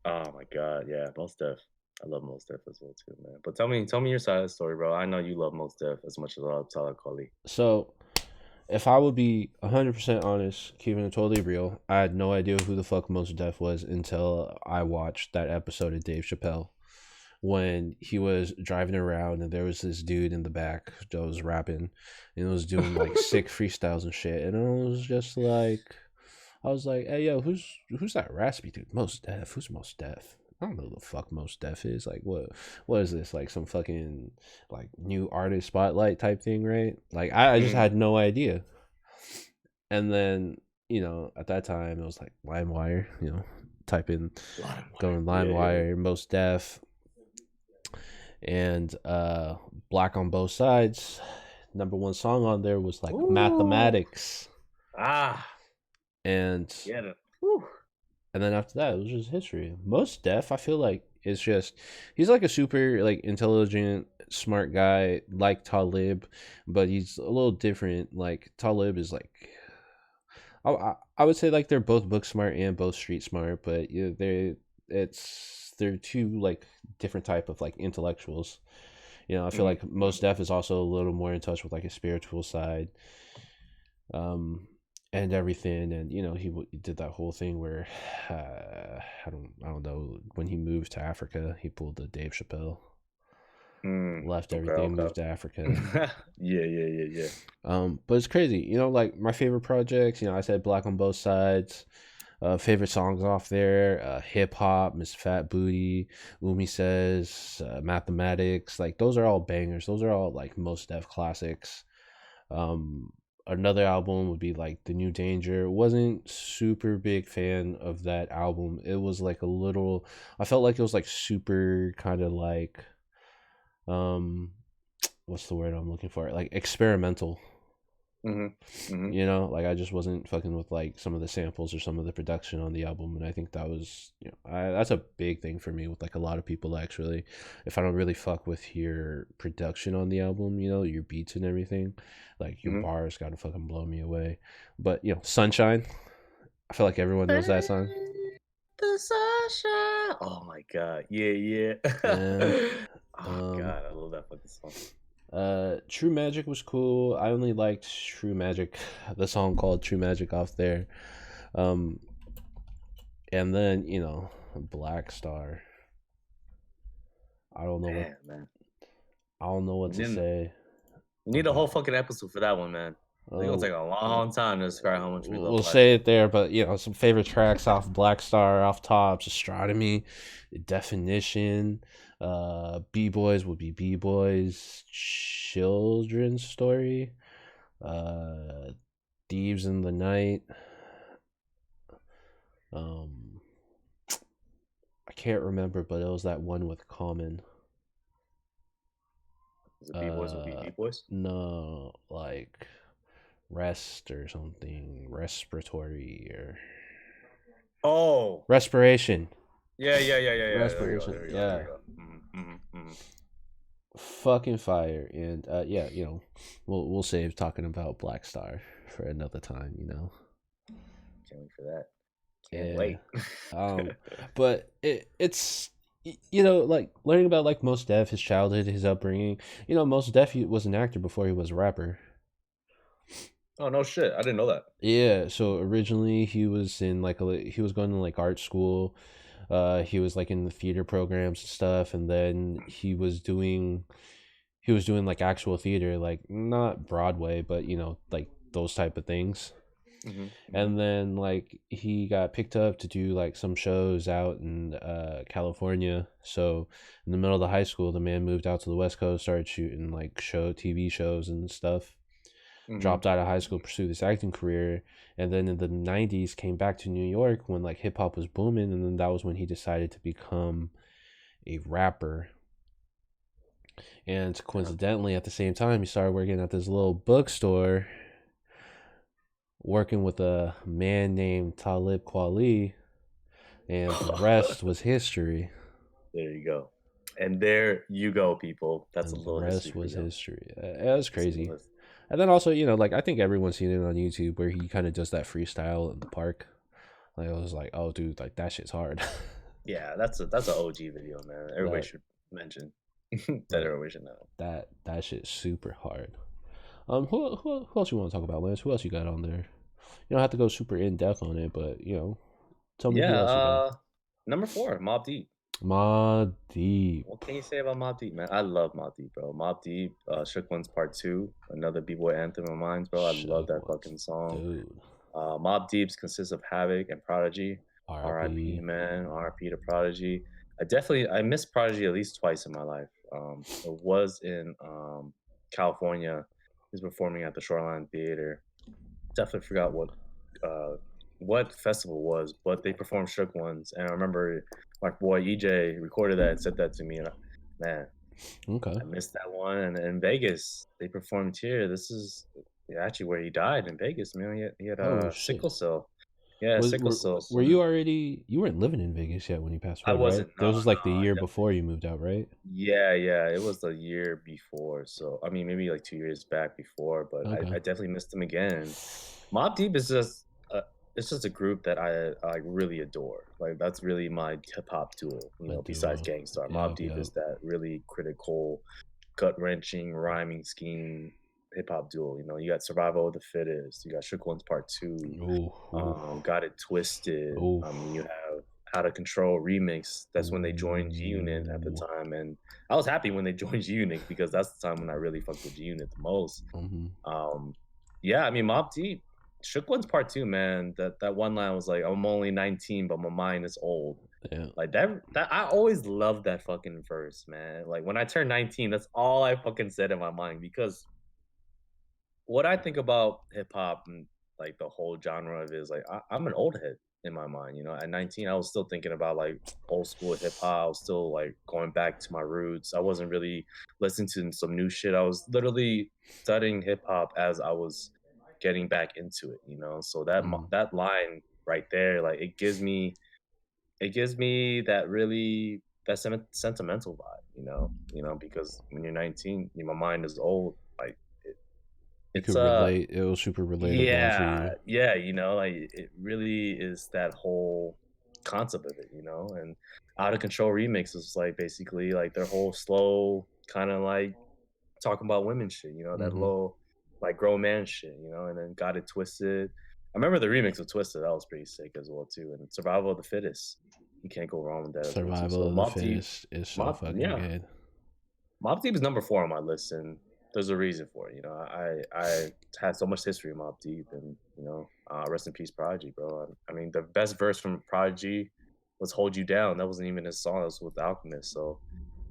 [SPEAKER 2] Oh my god, yeah, Most Def. I love Most Def as well too, man. But tell me your side of the story, bro. I know you love Most Def as much as I love Talib Kweli.
[SPEAKER 1] So, if I would be 100% honest, keeping it totally real, I had no idea who the fuck Mos Def was until I watched that episode of Dave Chappelle when he was driving around and there was this dude in the back that was rapping and was doing like sick freestyles and shit. And I was just like, I was like, hey, yo, who's that raspy dude? Mos Def. Who's Mos Def? I don't know who the fuck Mos Def is. Like, what is this? Like some fucking like new artist spotlight type thing, right? Like, I just
[SPEAKER 2] Mm,
[SPEAKER 1] had no idea. And then, at that time it was like LimeWire, type in,
[SPEAKER 2] LimeWire.
[SPEAKER 1] going
[SPEAKER 2] Yeah, yeah.
[SPEAKER 1] LimeWire, Most Def, and Black on Both Sides. Number one song on there was like
[SPEAKER 2] Ooh.
[SPEAKER 1] Mathematics,
[SPEAKER 2] Ah.
[SPEAKER 1] and
[SPEAKER 2] Yeah. Whew.
[SPEAKER 1] and then after that it was just history. Most Def, I feel like, is just, he's like a super like intelligent, smart guy like Talib, but he's a little different. Like Talib is like, I would say like they're both book smart and both street smart, but yeah, they're two like different type of like intellectuals. I feel
[SPEAKER 2] Mhm,
[SPEAKER 1] like Most
[SPEAKER 2] mhm.
[SPEAKER 1] Def is also a little more in touch with like a spiritual side, um, and everything. And he did that whole thing where I don't know, when he moved to Africa, he pulled the Dave Chappelle,
[SPEAKER 2] Mm,
[SPEAKER 1] left
[SPEAKER 2] okay,
[SPEAKER 1] everything,
[SPEAKER 2] okay.
[SPEAKER 1] moved to Africa.
[SPEAKER 2] Yeah.
[SPEAKER 1] But it's crazy, like my favorite projects. I said Black on Both Sides. Favorite songs off there: Hip Hop, Miss Fat Booty, Umi Says, Mathematics. Like those are all bangers. Those are all like Most Def classics. Um, Another album would be like The New Danger. Wasn't super big fan of that album. It was like a little. I felt like it was like super kind of like, um, what's the word I'm looking for? Like experimental.
[SPEAKER 2] Mhm, mhm,
[SPEAKER 1] Like I just wasn't fucking with like some of the samples or some of the production on the album. And I think that was, that's a big thing for me with like a lot of people actually. If I don't really fuck with your production on the album, your beats and everything, like your
[SPEAKER 2] mhm.
[SPEAKER 1] bars gotta fucking blow me away. But Sunshine, I feel like everyone knows that song.
[SPEAKER 2] Take the sunshine. Oh my god. Yeah.
[SPEAKER 1] Yeah.
[SPEAKER 2] Oh
[SPEAKER 1] um
[SPEAKER 2] god, I love that fucking song.
[SPEAKER 1] True Magic was cool. I only liked True Magic, the song called True Magic off there. um And then, Black Star. I don't know what
[SPEAKER 2] Damn, man.
[SPEAKER 1] I don't know what
[SPEAKER 2] We
[SPEAKER 1] to
[SPEAKER 2] didn't
[SPEAKER 1] say
[SPEAKER 2] we need a whole
[SPEAKER 1] about.
[SPEAKER 2] fucking episode for that one, man. It's gonna
[SPEAKER 1] Uh,
[SPEAKER 2] take a long time to describe how much we love
[SPEAKER 1] we'll
[SPEAKER 2] Black
[SPEAKER 1] say
[SPEAKER 2] Star.
[SPEAKER 1] it there, but some favorite tracks off Black Star, off Tops, Astronomy, Definition, B Boys would be B Boys, Children's Story, uh, Thieves in the Night. Um, I can't remember, but it was that one with Common.
[SPEAKER 2] Is it B-Boys will be B-Boys?
[SPEAKER 1] No, like rest or something, respiratory or
[SPEAKER 2] Oh!
[SPEAKER 1] respiration.
[SPEAKER 2] Yeah. There we go,
[SPEAKER 1] Respiration,
[SPEAKER 2] there we go, there we
[SPEAKER 1] yeah.
[SPEAKER 2] go.
[SPEAKER 1] Fucking fire. And yeah, we'll save talking about Black Star for another time.
[SPEAKER 2] Can't wait for that. Can't
[SPEAKER 1] Yeah.
[SPEAKER 2] wait.
[SPEAKER 1] But it's like learning about like Mos Def, his childhood, his upbringing. Mos Def was an actor before he was a rapper.
[SPEAKER 2] Oh, no shit. I didn't know that.
[SPEAKER 1] Yeah, so originally he was in like he was going to like art school. He was like in the theater programs and stuff, and then he was doing like actual theater, like not Broadway, but like those type of things.
[SPEAKER 2] Mhm.
[SPEAKER 1] And then like he got picked up to do like some shows out in California. So in the middle of the high school, the man moved out to the West Coast, started shooting like TV shows and stuff.
[SPEAKER 2] Mhm.
[SPEAKER 1] Dropped out of high school, pursued this acting career, and then in the '90s came back to New York when like hip hop was booming, and then that was when he decided to become a rapper. And
[SPEAKER 2] Yeah.
[SPEAKER 1] coincidentally, at the same time, he started working at this little bookstore, working with a man named Talib Kweli, and the rest was history.
[SPEAKER 2] There you go. And there you go, people. That's a
[SPEAKER 1] And the
[SPEAKER 2] little history
[SPEAKER 1] rest
[SPEAKER 2] for
[SPEAKER 1] was
[SPEAKER 2] you.
[SPEAKER 1] history. It was
[SPEAKER 2] That's a little
[SPEAKER 1] crazy.
[SPEAKER 2] history.
[SPEAKER 1] And then also, like I think everyone's seen it on YouTube where he kind of does that freestyle in the park. Like I was like, oh, dude, like that shit's hard.
[SPEAKER 2] Yeah, that's an OG video, man. Everybody
[SPEAKER 1] that
[SPEAKER 2] should mention that
[SPEAKER 1] like
[SPEAKER 2] everybody should know.
[SPEAKER 1] that shit's super hard. Who else you want to talk about, Lance? Who else you got on there? You don't have to go super in depth on it, but tell me who
[SPEAKER 2] Yeah,
[SPEAKER 1] else you got.
[SPEAKER 2] number 4, Mobb Deep.
[SPEAKER 1] Ma Deep.
[SPEAKER 2] What can you say about Mobb Deep, man? I love Mobb Deep, bro. Mobb Deep, Shook One's Part 2, another B-boy anthem of mine, bro. I love
[SPEAKER 1] Shook
[SPEAKER 2] that
[SPEAKER 1] ones,
[SPEAKER 2] fucking song.
[SPEAKER 1] dude.
[SPEAKER 2] Mobb Deep's consists of Havoc and Prodigy. R.I.P.
[SPEAKER 1] R.I.P.
[SPEAKER 2] man, R.I.P. to Prodigy. I missed Prodigy at least twice in my life. It was in California. He's performing at the Shoreline Theater. Definitely forgot what festival was, but they performed Shook Ones, and I remember my boy EJ recorded that and sent that to me, and man,
[SPEAKER 1] Okay.
[SPEAKER 2] I missed that one. And in Vegas, they performed here. This is actually where he died in Vegas, man. He had
[SPEAKER 1] Oh
[SPEAKER 2] a
[SPEAKER 1] shit.
[SPEAKER 2] sickle cell. Yeah,
[SPEAKER 1] Was
[SPEAKER 2] sickle cell.
[SPEAKER 1] were
[SPEAKER 2] So
[SPEAKER 1] you already? You weren't living in Vegas yet when he passed
[SPEAKER 2] I
[SPEAKER 1] away, right?
[SPEAKER 2] wasn't. No,
[SPEAKER 1] This was like the
[SPEAKER 2] no.
[SPEAKER 1] year before you moved out, right?
[SPEAKER 2] Yeah. It was the year before. So I mean, maybe like 2 years back before, but
[SPEAKER 1] Okay.
[SPEAKER 2] I definitely missed him again. Mobb Deep is it's just a group that I really adore. Like that's really my hip hop duo.
[SPEAKER 1] A
[SPEAKER 2] Besides
[SPEAKER 1] duo.
[SPEAKER 2] Gangstar, Mobb
[SPEAKER 1] Yep.
[SPEAKER 2] Deep
[SPEAKER 1] Yep.
[SPEAKER 2] is that really critical, gut wrenching rhyming scheme hip hop duo. You got Survival of the Fittest. You got Shook One's Part 2.
[SPEAKER 1] Ooh. Ooh.
[SPEAKER 2] Got It Twisted.
[SPEAKER 1] Ooh.
[SPEAKER 2] You have How to Control Remix. That's when they joined G Unit at the
[SPEAKER 1] Ooh.
[SPEAKER 2] time, and I was happy when they joined G Unit because that's the time when I really fucked with G Unit the most.
[SPEAKER 1] Mm-hmm.
[SPEAKER 2] Um, yeah, I mean Mobb Deep, Shook One's Part 2, man. That one line was like, "I'm only 19, but my mind is old."
[SPEAKER 1] Yeah.
[SPEAKER 2] Like that I always loved that fucking verse, man. Like when I turned 19, that's all I fucking said in my mind because what I think about hip hop and like the whole genre of it is like I'm an old head in my mind. At 19, I was still thinking about like old school hip hop. I was still like going back to my roots. I wasn't really listening to some new shit. I was literally studying hip hop as I was getting back into it. So
[SPEAKER 1] Mm.
[SPEAKER 2] that line right there, like it gives me that really that sentimental vibe. Because when you're 19, my mind is old. Like it,
[SPEAKER 1] You
[SPEAKER 2] it's
[SPEAKER 1] could relate. It was super relatable to
[SPEAKER 2] yeah,
[SPEAKER 1] you.
[SPEAKER 2] yeah, like it really is that whole concept of it. And Out of Control Remix is like basically like their whole slow kind of like talking about women shit, that
[SPEAKER 1] Mm-hmm.
[SPEAKER 2] little like grown man shit, and then Got It Twisted. I remember the remix of Twisted. That was pretty sick as well too. And Survival of the Fittest. You can't go wrong with that as well too.
[SPEAKER 1] Survival
[SPEAKER 2] So
[SPEAKER 1] of the
[SPEAKER 2] Mob Deep,
[SPEAKER 1] Fittest is so
[SPEAKER 2] Mob,
[SPEAKER 1] fucking
[SPEAKER 2] yeah,
[SPEAKER 1] good.
[SPEAKER 2] Mob Deep is number 4 on my list, and there's a reason for it. I had so much history in Mob Deep, and rest in peace, Prodigy, bro. I mean, the best verse from Prodigy was "Hold You Down." That wasn't even his song; it was with Alchemist. So,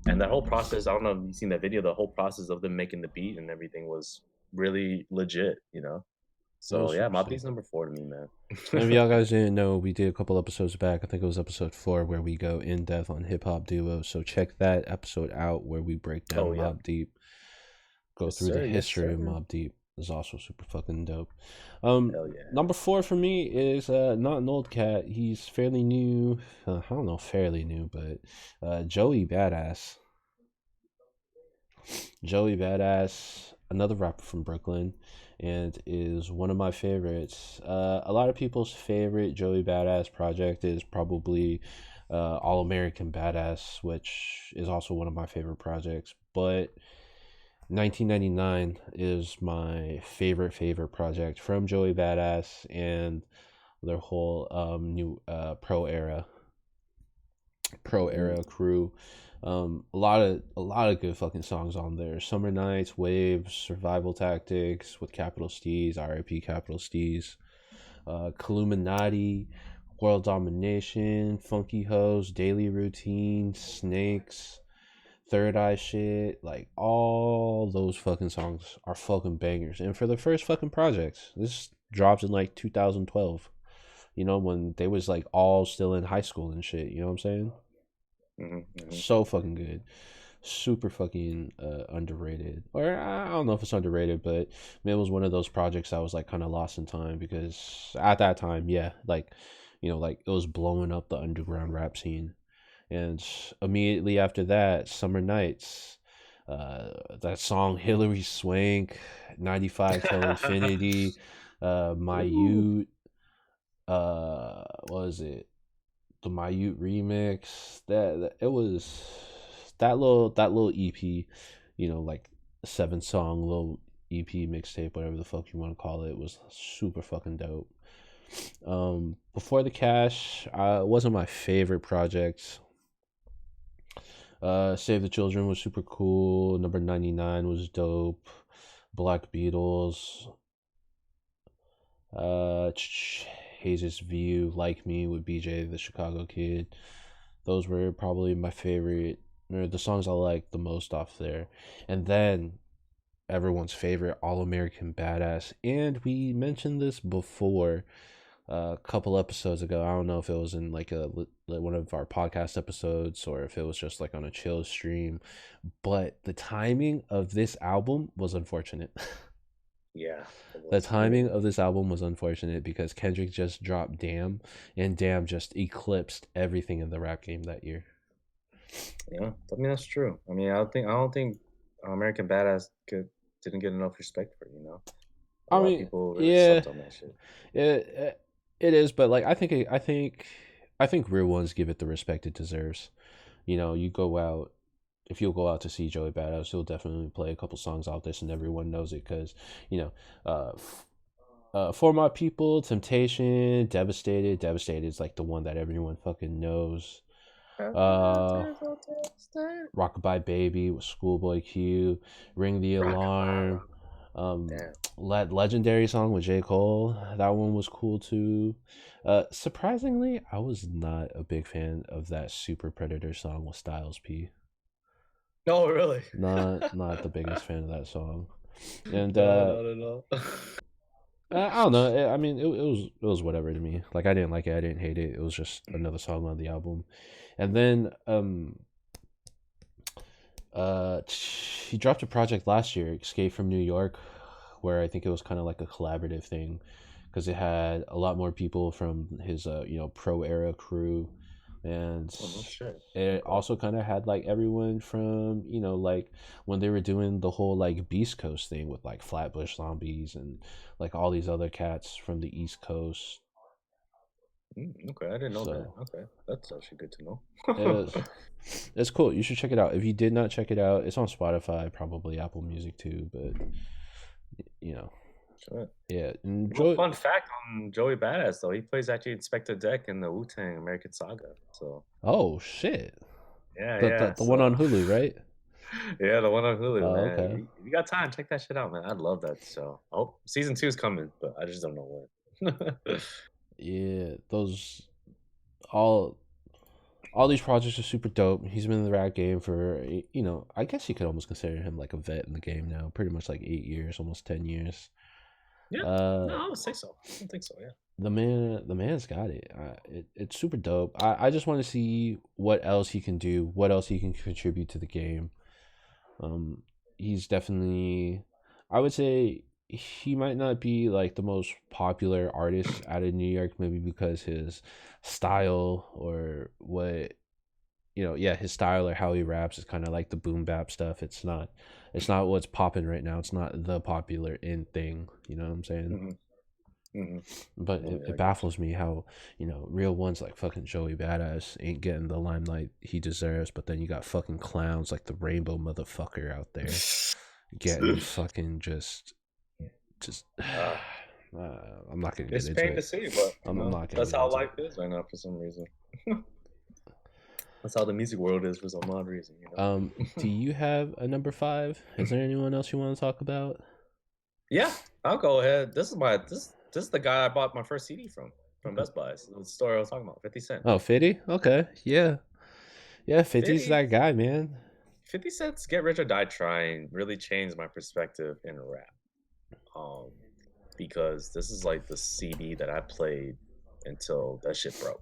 [SPEAKER 2] and that whole process, I don't know if you've seen that video. The whole process of them making the beat and everything was really legit.
[SPEAKER 1] It
[SPEAKER 2] So
[SPEAKER 1] was
[SPEAKER 2] yeah,
[SPEAKER 1] super
[SPEAKER 2] Mobb
[SPEAKER 1] sick.
[SPEAKER 2] Deep's number 4 to me, man.
[SPEAKER 1] And if y'all guys didn't know, we did a couple episodes back. I think it was episode 4 where we go in depth on hip hop duos. So check that episode out where we break
[SPEAKER 2] Oh
[SPEAKER 1] down
[SPEAKER 2] yeah,
[SPEAKER 1] Mobb Deep, go
[SPEAKER 2] yes
[SPEAKER 1] through the
[SPEAKER 2] sir, yes
[SPEAKER 1] history
[SPEAKER 2] sir.
[SPEAKER 1] of Mobb Deep. Is also super fucking dope.
[SPEAKER 2] Hell yeah.
[SPEAKER 1] Number 4 for me is not an old cat. He's fairly new. I don't know, fairly new, but Joey Badass. Joey Badass, another rapper from Brooklyn, and is one of my favorites. A lot of people's favorite Joey Badass project is probably All American Badass, which is also one of my favorite projects. But 1999 is my favorite project from Joey Badass and their whole new pro
[SPEAKER 2] Mm.
[SPEAKER 1] era crew. A lot of good fucking songs on there. Summer Nights, Waves, Survival Tactics with Capital Steez, R.I.P. Capital Steez, Illuminati, World Domination, Funky Hose, Daily Routine, Snakes, Third Eye Shit. Like all those fucking songs are fucking bangers. And for the first fucking projects, this drops in like 2012. When they was like all still in high school and shit. You know what I'm saying?
[SPEAKER 2] Hmm.
[SPEAKER 1] So fucking good, super fucking underrated. Or I don't know if it's underrated, but man, it was one of those projects that was like kind of lost in time because at that time, yeah, like like it was blowing up the underground rap scene. And immediately after that, Summer Nights, that song Hillary Swank, 95 till Infinity, My
[SPEAKER 2] Ooh.
[SPEAKER 1] Youth, what was it? The Mayute remix. That it was that little EP, like 7 song little EP mixtape, whatever the fuck you want to call it, was super fucking dope. Before the Cash, wasn't my favorite project. Save the Children was super cool. Number 99 was dope. Black Beatles. Haze's View, Like Me with BJ the Chicago Kid. Those were probably my favorite, or the songs I like the most off there. And then everyone's favorite, All American Badass. And we mentioned this before a couple episodes ago. I don't know if it was in like one of our podcast episodes or if it was just like on a chill stream, but the timing of this album was unfortunate.
[SPEAKER 2] Yeah, it
[SPEAKER 1] The
[SPEAKER 2] was
[SPEAKER 1] timing of this album was unfortunate because Kendrick just dropped Damn, and Damn just eclipsed everything in the rap game that year.
[SPEAKER 2] yeah. I mean that's true. I don't think American Badass didn't get enough respect for a
[SPEAKER 1] I
[SPEAKER 2] lot of
[SPEAKER 1] mean,
[SPEAKER 2] people really
[SPEAKER 1] yeah,
[SPEAKER 2] slept on that shit.
[SPEAKER 1] it is, but like I think real ones give it the respect it deserves. You go out, if you'll go out to see Joey Badass, he'll definitely play a couple songs out this, and everyone knows it because you know, For My People, Temptation, Devastated is like the one that everyone fucking knows. Uh, Rockabye Baby with Schoolboy Q, Ring the
[SPEAKER 2] Rockabye.
[SPEAKER 1] Alarm, um,
[SPEAKER 2] Damn.
[SPEAKER 1] Legendary Song with J. Cole. That one was cool too. Surprisingly, I was not a big fan of that Super Predator song with Styles P.
[SPEAKER 2] No, really.
[SPEAKER 1] Not the biggest fan of that song. And
[SPEAKER 2] No, not at all.
[SPEAKER 1] I don't know. I mean, it was whatever to me. Like I didn't like it. I didn't hate it. It was just another song on the album. And then he dropped a project last year, Escape from New York, where I think it was kind of like a collaborative thing because it had a lot more people from his pro era crew, and
[SPEAKER 2] Oh no shit.
[SPEAKER 1] it
[SPEAKER 2] Okay.
[SPEAKER 1] also kind of had like everyone from like when they were doing the whole like Beast Coast thing with like Flatbush Zombies and like all these other cats from the East Coast.
[SPEAKER 2] Okay, I didn't know that.
[SPEAKER 1] So
[SPEAKER 2] Okay, that's actually good to
[SPEAKER 1] it
[SPEAKER 2] know.
[SPEAKER 1] was it's cool. You should check it out. If you did not check it out, it's on Spotify, probably Apple Music too, but you know
[SPEAKER 2] Shit.
[SPEAKER 1] Yeah, and
[SPEAKER 2] Well,
[SPEAKER 1] Joe.
[SPEAKER 2] fun fact on Joey Badass though, he plays actually Inspector Deck in the Wu-Tang American Saga. So
[SPEAKER 1] Oh shit,
[SPEAKER 2] yeah,
[SPEAKER 1] the
[SPEAKER 2] yeah.
[SPEAKER 1] the one on
[SPEAKER 2] So
[SPEAKER 1] Hulu, right?
[SPEAKER 2] yeah, the one on Hulu,
[SPEAKER 1] Oh,
[SPEAKER 2] man.
[SPEAKER 1] okay.
[SPEAKER 2] If you got time, check that shit out, man. I love that show. Oh, season two is coming, but I just don't know when.
[SPEAKER 1] Yeah, those all all these projects are super dope. He's been in the rap game for I guess you could almost consider him like a vet in the game now. Pretty much like 8 years, almost 10 years.
[SPEAKER 2] Yeah,
[SPEAKER 1] Uh,
[SPEAKER 2] no, I would say so. I don't think so. Yeah.
[SPEAKER 1] the man's got it. It's super dope. I just want to see what else he can do, what else he can contribute to the game. Um, he's definitely, I would say, he might not be like the most popular artist out of New York, maybe because his style or what yeah, his style or how he raps is kind of like the boom bap stuff. It's not what's popping right now. It's not the popular in thing. You know what I'm saying?
[SPEAKER 2] Hmm. Hmm.
[SPEAKER 1] But
[SPEAKER 2] No, yeah,
[SPEAKER 1] it
[SPEAKER 2] I get you.
[SPEAKER 1] baffles me how real ones like fucking Joey Badass ain't getting the limelight he deserves. But then you got fucking clowns like the Rainbow motherfucker out there getting fucking just.
[SPEAKER 2] uh,
[SPEAKER 1] I'm not gonna get
[SPEAKER 2] it's
[SPEAKER 1] into
[SPEAKER 2] pain to
[SPEAKER 1] it.
[SPEAKER 2] see, but
[SPEAKER 1] I'm not gonna
[SPEAKER 2] that's
[SPEAKER 1] get
[SPEAKER 2] how
[SPEAKER 1] into
[SPEAKER 2] life
[SPEAKER 1] it.
[SPEAKER 2] is right now for some reason. That's how the music world is for some odd reason, you know.
[SPEAKER 1] Do you have a number five? Is there anyone else you want to talk about?
[SPEAKER 2] Yeah, I'll go ahead. This is the guy I bought my first CD from Best Buy. It's the story I was talking about, 50 Cent.
[SPEAKER 1] Oh, 50? Okay. Yeah. Yeah, 50's
[SPEAKER 2] 50,
[SPEAKER 1] that guy, man.
[SPEAKER 2] 50 Cent's Get Rich or Die Trying really changed my perspective in rap. Um, because this is like the CD that I played until that shit broke.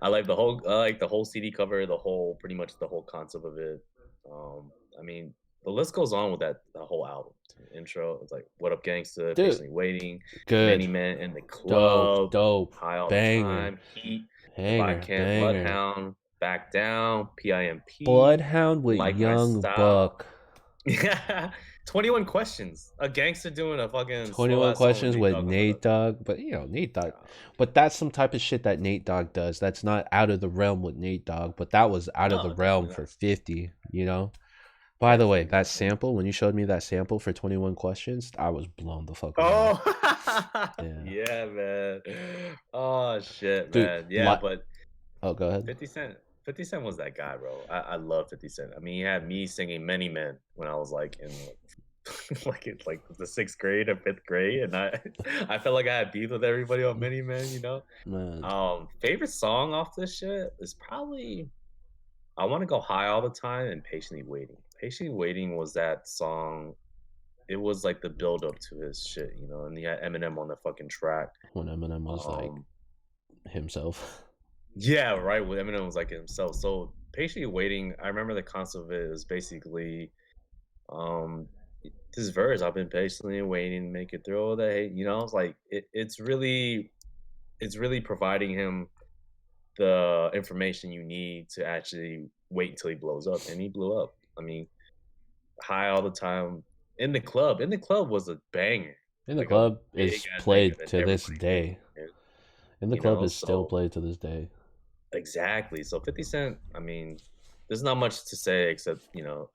[SPEAKER 2] I like the whole CD cover, the whole pretty much the whole concept of it. I mean, the list goes on with the whole album. Intro, it's like "What Up, Gangsta,"
[SPEAKER 1] Dude,
[SPEAKER 2] "Patiently Waiting," "Many
[SPEAKER 1] good.
[SPEAKER 2] Men in the
[SPEAKER 1] Dope,
[SPEAKER 2] Club,"
[SPEAKER 1] dope.
[SPEAKER 2] "High All the
[SPEAKER 1] Banger.
[SPEAKER 2] Time," "Heat," "If I
[SPEAKER 1] Hanger,
[SPEAKER 2] Can't,"
[SPEAKER 1] banger.
[SPEAKER 2] "Bloodhound," "Back Down," "PIMP,"
[SPEAKER 1] Bloodhound with
[SPEAKER 2] "Like My
[SPEAKER 1] Young
[SPEAKER 2] Style."
[SPEAKER 1] Buck.
[SPEAKER 2] Yeah, 21 Questions. A gangster doing a fucking slow
[SPEAKER 1] 21
[SPEAKER 2] ass song with
[SPEAKER 1] questions
[SPEAKER 2] Nate
[SPEAKER 1] with
[SPEAKER 2] Dogg on the
[SPEAKER 1] Nate
[SPEAKER 2] hook.
[SPEAKER 1] Dogg. But, Nate Dogg. But that's some type of shit that Nate Dogg does. That's not out of the realm with Nate Dogg. But that was out of the
[SPEAKER 2] No,
[SPEAKER 1] realm
[SPEAKER 2] definitely
[SPEAKER 1] for
[SPEAKER 2] not.
[SPEAKER 1] 50, By the way,
[SPEAKER 2] Definitely,
[SPEAKER 1] that
[SPEAKER 2] definitely.
[SPEAKER 1] sample, when you showed me that sample for 21 questions, I was blown the fuck away.
[SPEAKER 2] Oh,
[SPEAKER 1] Yeah.
[SPEAKER 2] yeah, man. Oh shit,
[SPEAKER 1] Dude,
[SPEAKER 2] man. Yeah, but
[SPEAKER 1] oh, go ahead.
[SPEAKER 2] 50 Cent. 50 Cent was that guy, bro. I love 50 Cent. I mean, he had me singing Many Men when I was like in like the sixth grade or fifth grade, and I felt like I had beef with everybody on Many Men, you know.
[SPEAKER 1] Man,
[SPEAKER 2] Favorite song off this shit is probably I Want to Go High All the Time and Patiently Waiting. Patiently Waiting was that song. It was like the build up to his shit, you know, and he had Eminem on the fucking track.
[SPEAKER 1] when Eminem was like
[SPEAKER 2] Um,
[SPEAKER 1] himself.
[SPEAKER 2] yeah, right. With Eminem was like himself. So Patiently Waiting, I remember the concept of it is basically um this verse, I've been patiently waiting, make it through all the hate, you know, it's like it's really providing him the information you need to actually wait until he blows up. And he blew up. I mean, high all the time in the club. In the club was a banger,
[SPEAKER 1] In the
[SPEAKER 2] like a
[SPEAKER 1] Club
[SPEAKER 2] big
[SPEAKER 1] is
[SPEAKER 2] ass banger
[SPEAKER 1] played
[SPEAKER 2] that
[SPEAKER 1] to this
[SPEAKER 2] everybody knew.
[SPEAKER 1] day. In the
[SPEAKER 2] You
[SPEAKER 1] Club
[SPEAKER 2] know,
[SPEAKER 1] is still
[SPEAKER 2] so
[SPEAKER 1] played to this day.
[SPEAKER 2] exactly. So 50 Cent, I mean, there's not much to say except,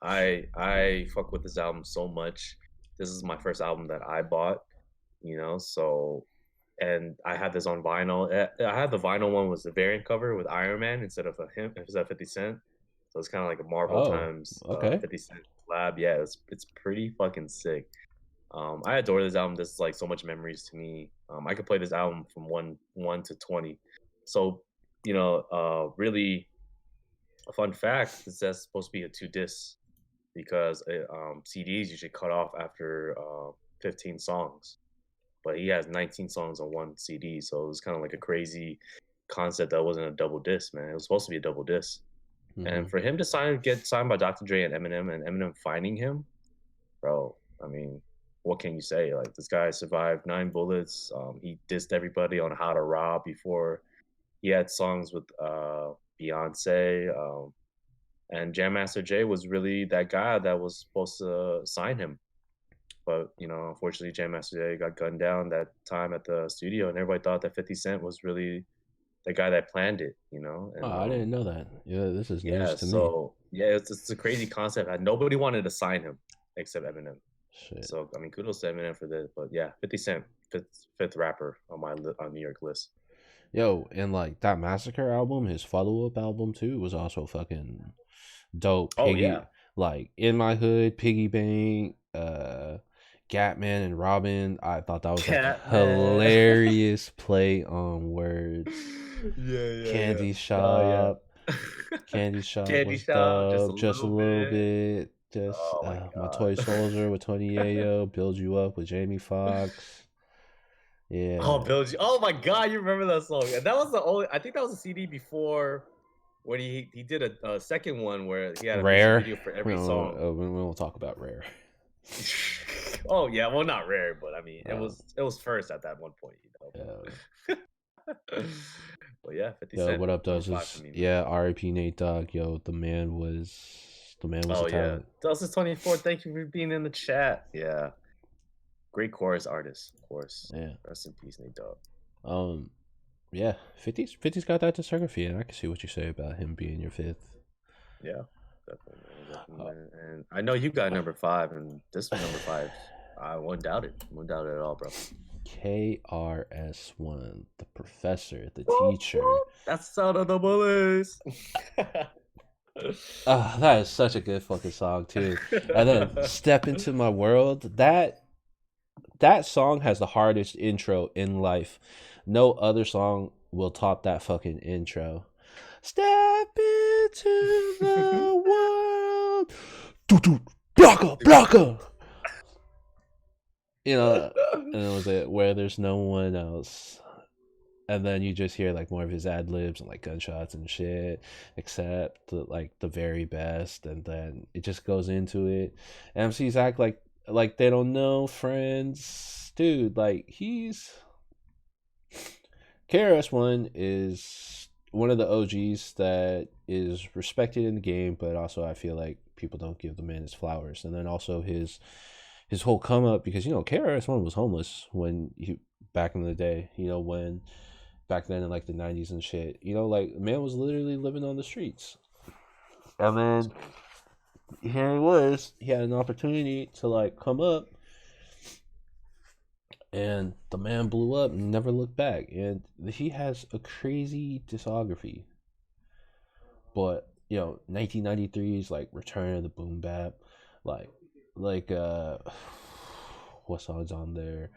[SPEAKER 2] I fuck with this album so much. This is my first album that I bought, so and I had this on vinyl. I had the vinyl one was the variant cover with Iron Man instead of 50 Cent. So it's kind of like a Marvel
[SPEAKER 1] Oh,
[SPEAKER 2] times
[SPEAKER 1] okay.
[SPEAKER 2] 50 Cent collab. Yeah, it's pretty fucking sick. I adore this album. This is like so much memories to me. I could play this album from one to 20. So, really a fun fact is that's supposed to be a two disc because CDs usually cut off after 15 songs, but he has 19 songs on one CD. So it was kind of like a crazy concept that wasn't a double disc, man. It was supposed to be a double disc.
[SPEAKER 1] Mm-hmm.
[SPEAKER 2] And for him to get signed by Dr. Dre and Eminem finding him, bro, I mean, what can you say? Like this guy survived 9 bullets. He dissed everybody on how to rob before. He had songs with Beyonce, and Jam Master Jay was really that guy that was supposed to sign him. But unfortunately, Jam Master Jay got gunned down that time at the studio, and everybody thought that 50 Cent was really the guy that planned it.
[SPEAKER 1] Oh,
[SPEAKER 2] And
[SPEAKER 1] I didn't know that. Yeah, this is news
[SPEAKER 2] yeah,
[SPEAKER 1] to me.
[SPEAKER 2] so yeah, it's a crazy concept. Nobody wanted to sign him except Eminem.
[SPEAKER 1] Shit.
[SPEAKER 2] So I mean, kudos to Eminem for this. But yeah, 50 Cent, fifth rapper on my on New York list.
[SPEAKER 1] Yo, and like that Massacre album, his follow up album too, was also fucking dope.
[SPEAKER 2] Oh yeah,
[SPEAKER 1] Piggy, like In My Hood, Piggy Bank, Gatman and Robin. I thought that was like a
[SPEAKER 2] Catman.
[SPEAKER 1] hilarious play on words.
[SPEAKER 2] Yeah.
[SPEAKER 1] Candy
[SPEAKER 2] Oh yeah.
[SPEAKER 1] Shop, Candy Shop
[SPEAKER 2] Candy
[SPEAKER 1] was
[SPEAKER 2] shop, just a
[SPEAKER 1] dope. Just a
[SPEAKER 2] little
[SPEAKER 1] little
[SPEAKER 2] bit.
[SPEAKER 1] bit. Just
[SPEAKER 2] Oh my
[SPEAKER 1] My Toy Soldier with Tony
[SPEAKER 2] god.
[SPEAKER 1] Yayo, Build You Up with Jamie Foxx.
[SPEAKER 2] Oh,
[SPEAKER 1] Yeah,
[SPEAKER 2] Bill G. Oh my god, you remember that song? And that was the only. I think that was a CD before when he did a second one where he had a music
[SPEAKER 1] Rare.
[SPEAKER 2] video for
[SPEAKER 1] We
[SPEAKER 2] every
[SPEAKER 1] don't,
[SPEAKER 2] song.
[SPEAKER 1] we won't talk about Rare.
[SPEAKER 2] Oh yeah, well not rare, but I mean
[SPEAKER 1] Uh,
[SPEAKER 2] it was first at that one point, you
[SPEAKER 1] uh,
[SPEAKER 2] know. But well, yeah, 50
[SPEAKER 1] Yo,
[SPEAKER 2] Cent
[SPEAKER 1] what up,
[SPEAKER 2] number
[SPEAKER 1] does
[SPEAKER 2] five for
[SPEAKER 1] this?
[SPEAKER 2] me, man.
[SPEAKER 1] Yeah, R.I.P. Nate Dogg. Yo, the man was a
[SPEAKER 2] Oh yeah,
[SPEAKER 1] talent.
[SPEAKER 2] Dustin 24. Thank you for being in the chat. Yeah, great chorus artist, of course.
[SPEAKER 1] Yeah.
[SPEAKER 2] Rest in peace, Nate Dogg.
[SPEAKER 1] Um. Yeah. 50's got that discography, and I can see what you say about him being your fifth.
[SPEAKER 2] Yeah, definitely,
[SPEAKER 1] Uh,
[SPEAKER 2] man. And I know you got number five, and this number five, I won't doubt it. Won't doubt it at all, bro.
[SPEAKER 1] KRS-One, the professor, the
[SPEAKER 2] Whoop,
[SPEAKER 1] teacher.
[SPEAKER 2] whoop. That's the sound of the bullies.
[SPEAKER 1] That is such a good fucking song too. And then Step Into My World. That song has the hardest intro in life. No other song will top that fucking intro. Step into the world. Doo doo. Blocka, blocka. You know, and it was it where there's no one else. And then you just hear like more of his ad libs and like gunshots and shit, except like the very best, and then it just goes into it. MCs act like they don't know friends, dude. Like he's KRS-One is one of the OGs that is respected in the game, but also I feel like people don't give the man his flowers. And then also his whole come up, because KRS-One was homeless when he back in the day. When back then in like the 90s and shit. Like man was literally living on the streets. And then here he was, he had an opportunity to like come up, and the man blew up and never looked back. And he has a crazy discography. But 1993 is like Return of the Boom Bap, like like what songs on there?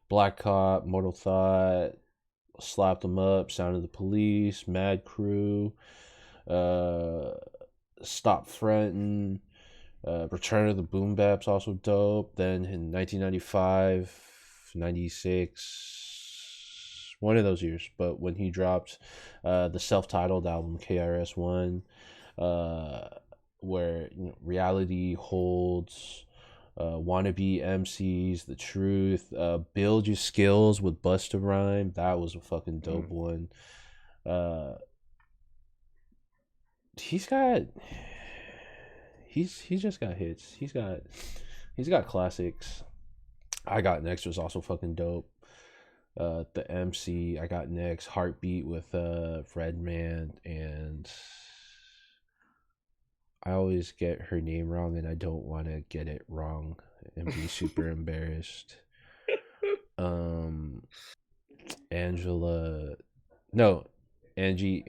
[SPEAKER 1] Black Cop, Mortal Thought, Slapped 'Em Up, Sound of the Police, Mad Crew, uh, Stop Frontin', Return of the Boom Bap's also dope. Then in 1995, 96, one of those years, but when he dropped the self-titled album KRS-One, uh, where Reality Holds, Wannabe MCs, The Truth, Build Your Skills with Busta Rhyme. That was a fucking dope one. Uh, he's got he's just got hits. He's got classics. I Got Next was also fucking dope. The MC I Got Next, Heartbeat with Redman, and I always get her name wrong, and I don't want to get it wrong and be super embarrassed. Angela, no, Angie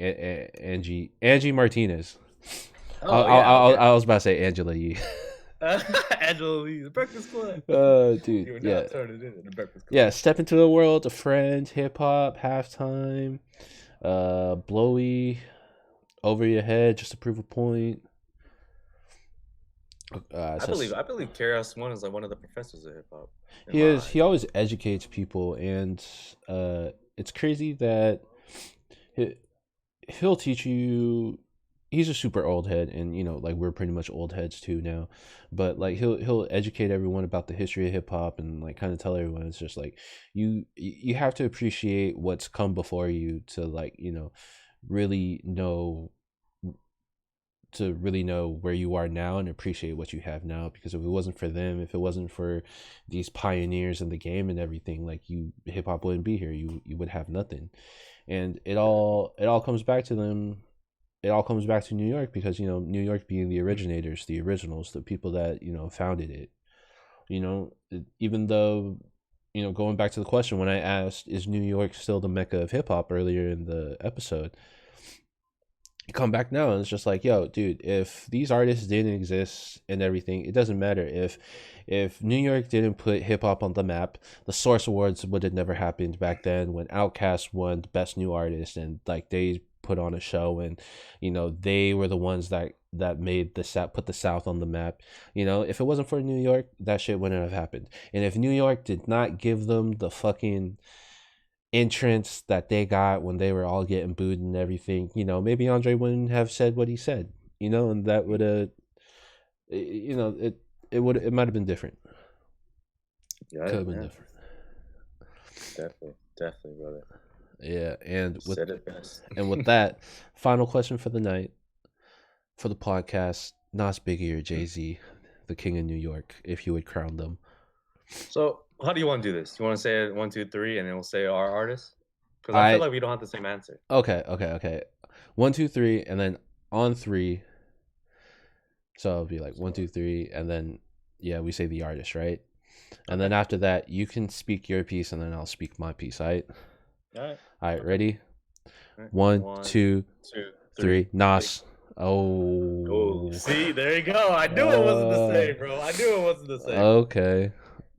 [SPEAKER 1] Martinez.
[SPEAKER 2] Oh yeah, okay.
[SPEAKER 1] I was about to say Angela Yee.
[SPEAKER 2] Angela Lee, the Breakfast Club.
[SPEAKER 1] Dude,
[SPEAKER 2] You are now
[SPEAKER 1] yeah,
[SPEAKER 2] turning into the Breakfast Club.
[SPEAKER 1] yeah. Step Into the World, A Friend, Hip Hop, Halftime, Blowy, Over Your Head, Just to Prove a Point.
[SPEAKER 2] I believe
[SPEAKER 1] Says
[SPEAKER 2] I believe KRS-One is like one of the professors of hip hop in
[SPEAKER 1] he
[SPEAKER 2] my
[SPEAKER 1] is. He
[SPEAKER 2] eyes.
[SPEAKER 1] always educates people, and it's crazy that he, he'll teach you. He's a super old head, and like we're pretty much old heads too now. But like he'll educate everyone about the history of hip hop, and like kind of tell everyone it's just like you have to appreciate what's come before you to like really know where you are now and appreciate what you have now, because if it wasn't for them, if it wasn't for these pioneers in the game and everything, like hip hop wouldn't be here. You would have nothing. And it all comes back to them. It all comes back to New York, because New York being the originators, the originals, the people that founded it. You know, even though, going back to the question when I asked, is New York still the mecca of hip hop earlier in the episode? You come back now and it's just like, yo, dude, if these artists didn't exist and everything, it doesn't matter. If New York didn't put hip hop on the map, the Source Awards would have never happened back then when Outkast won Best New Artist, and like they put on a show, and they were the ones that made put the South on the map. If it wasn't for New York, that shit wouldn't have happened. And if New York did not give them the fucking entrance that they got when they were all getting booed and everything, maybe Andre wouldn't have said what he said, and that would have, it might have been different.
[SPEAKER 2] Yeah,
[SPEAKER 1] could have been different.
[SPEAKER 2] Definitely, brother.
[SPEAKER 1] Yeah, and with
[SPEAKER 2] said it best.
[SPEAKER 1] And with that, final question for the night, for the podcast: Nas, Biggie, or Jay-Z, the king of New York, if you would crown them?
[SPEAKER 2] So, how do you want to do this? You want to say it 1, 2, 3, and then we'll say our artist? Because I feel like we don't have the same answer.
[SPEAKER 1] Okay. 1, 2, 3, and then on 3. So it'll be like 1, 2, 3, and then we say the artist, right? And then after that, you can speak your piece, and then I'll speak my piece. All right.
[SPEAKER 2] All
[SPEAKER 1] right. Ready? 1, 2, 3. Nas.
[SPEAKER 2] Oh, see, there you go. I knew it wasn't the same, bro. I knew it wasn't the same.
[SPEAKER 1] Okay.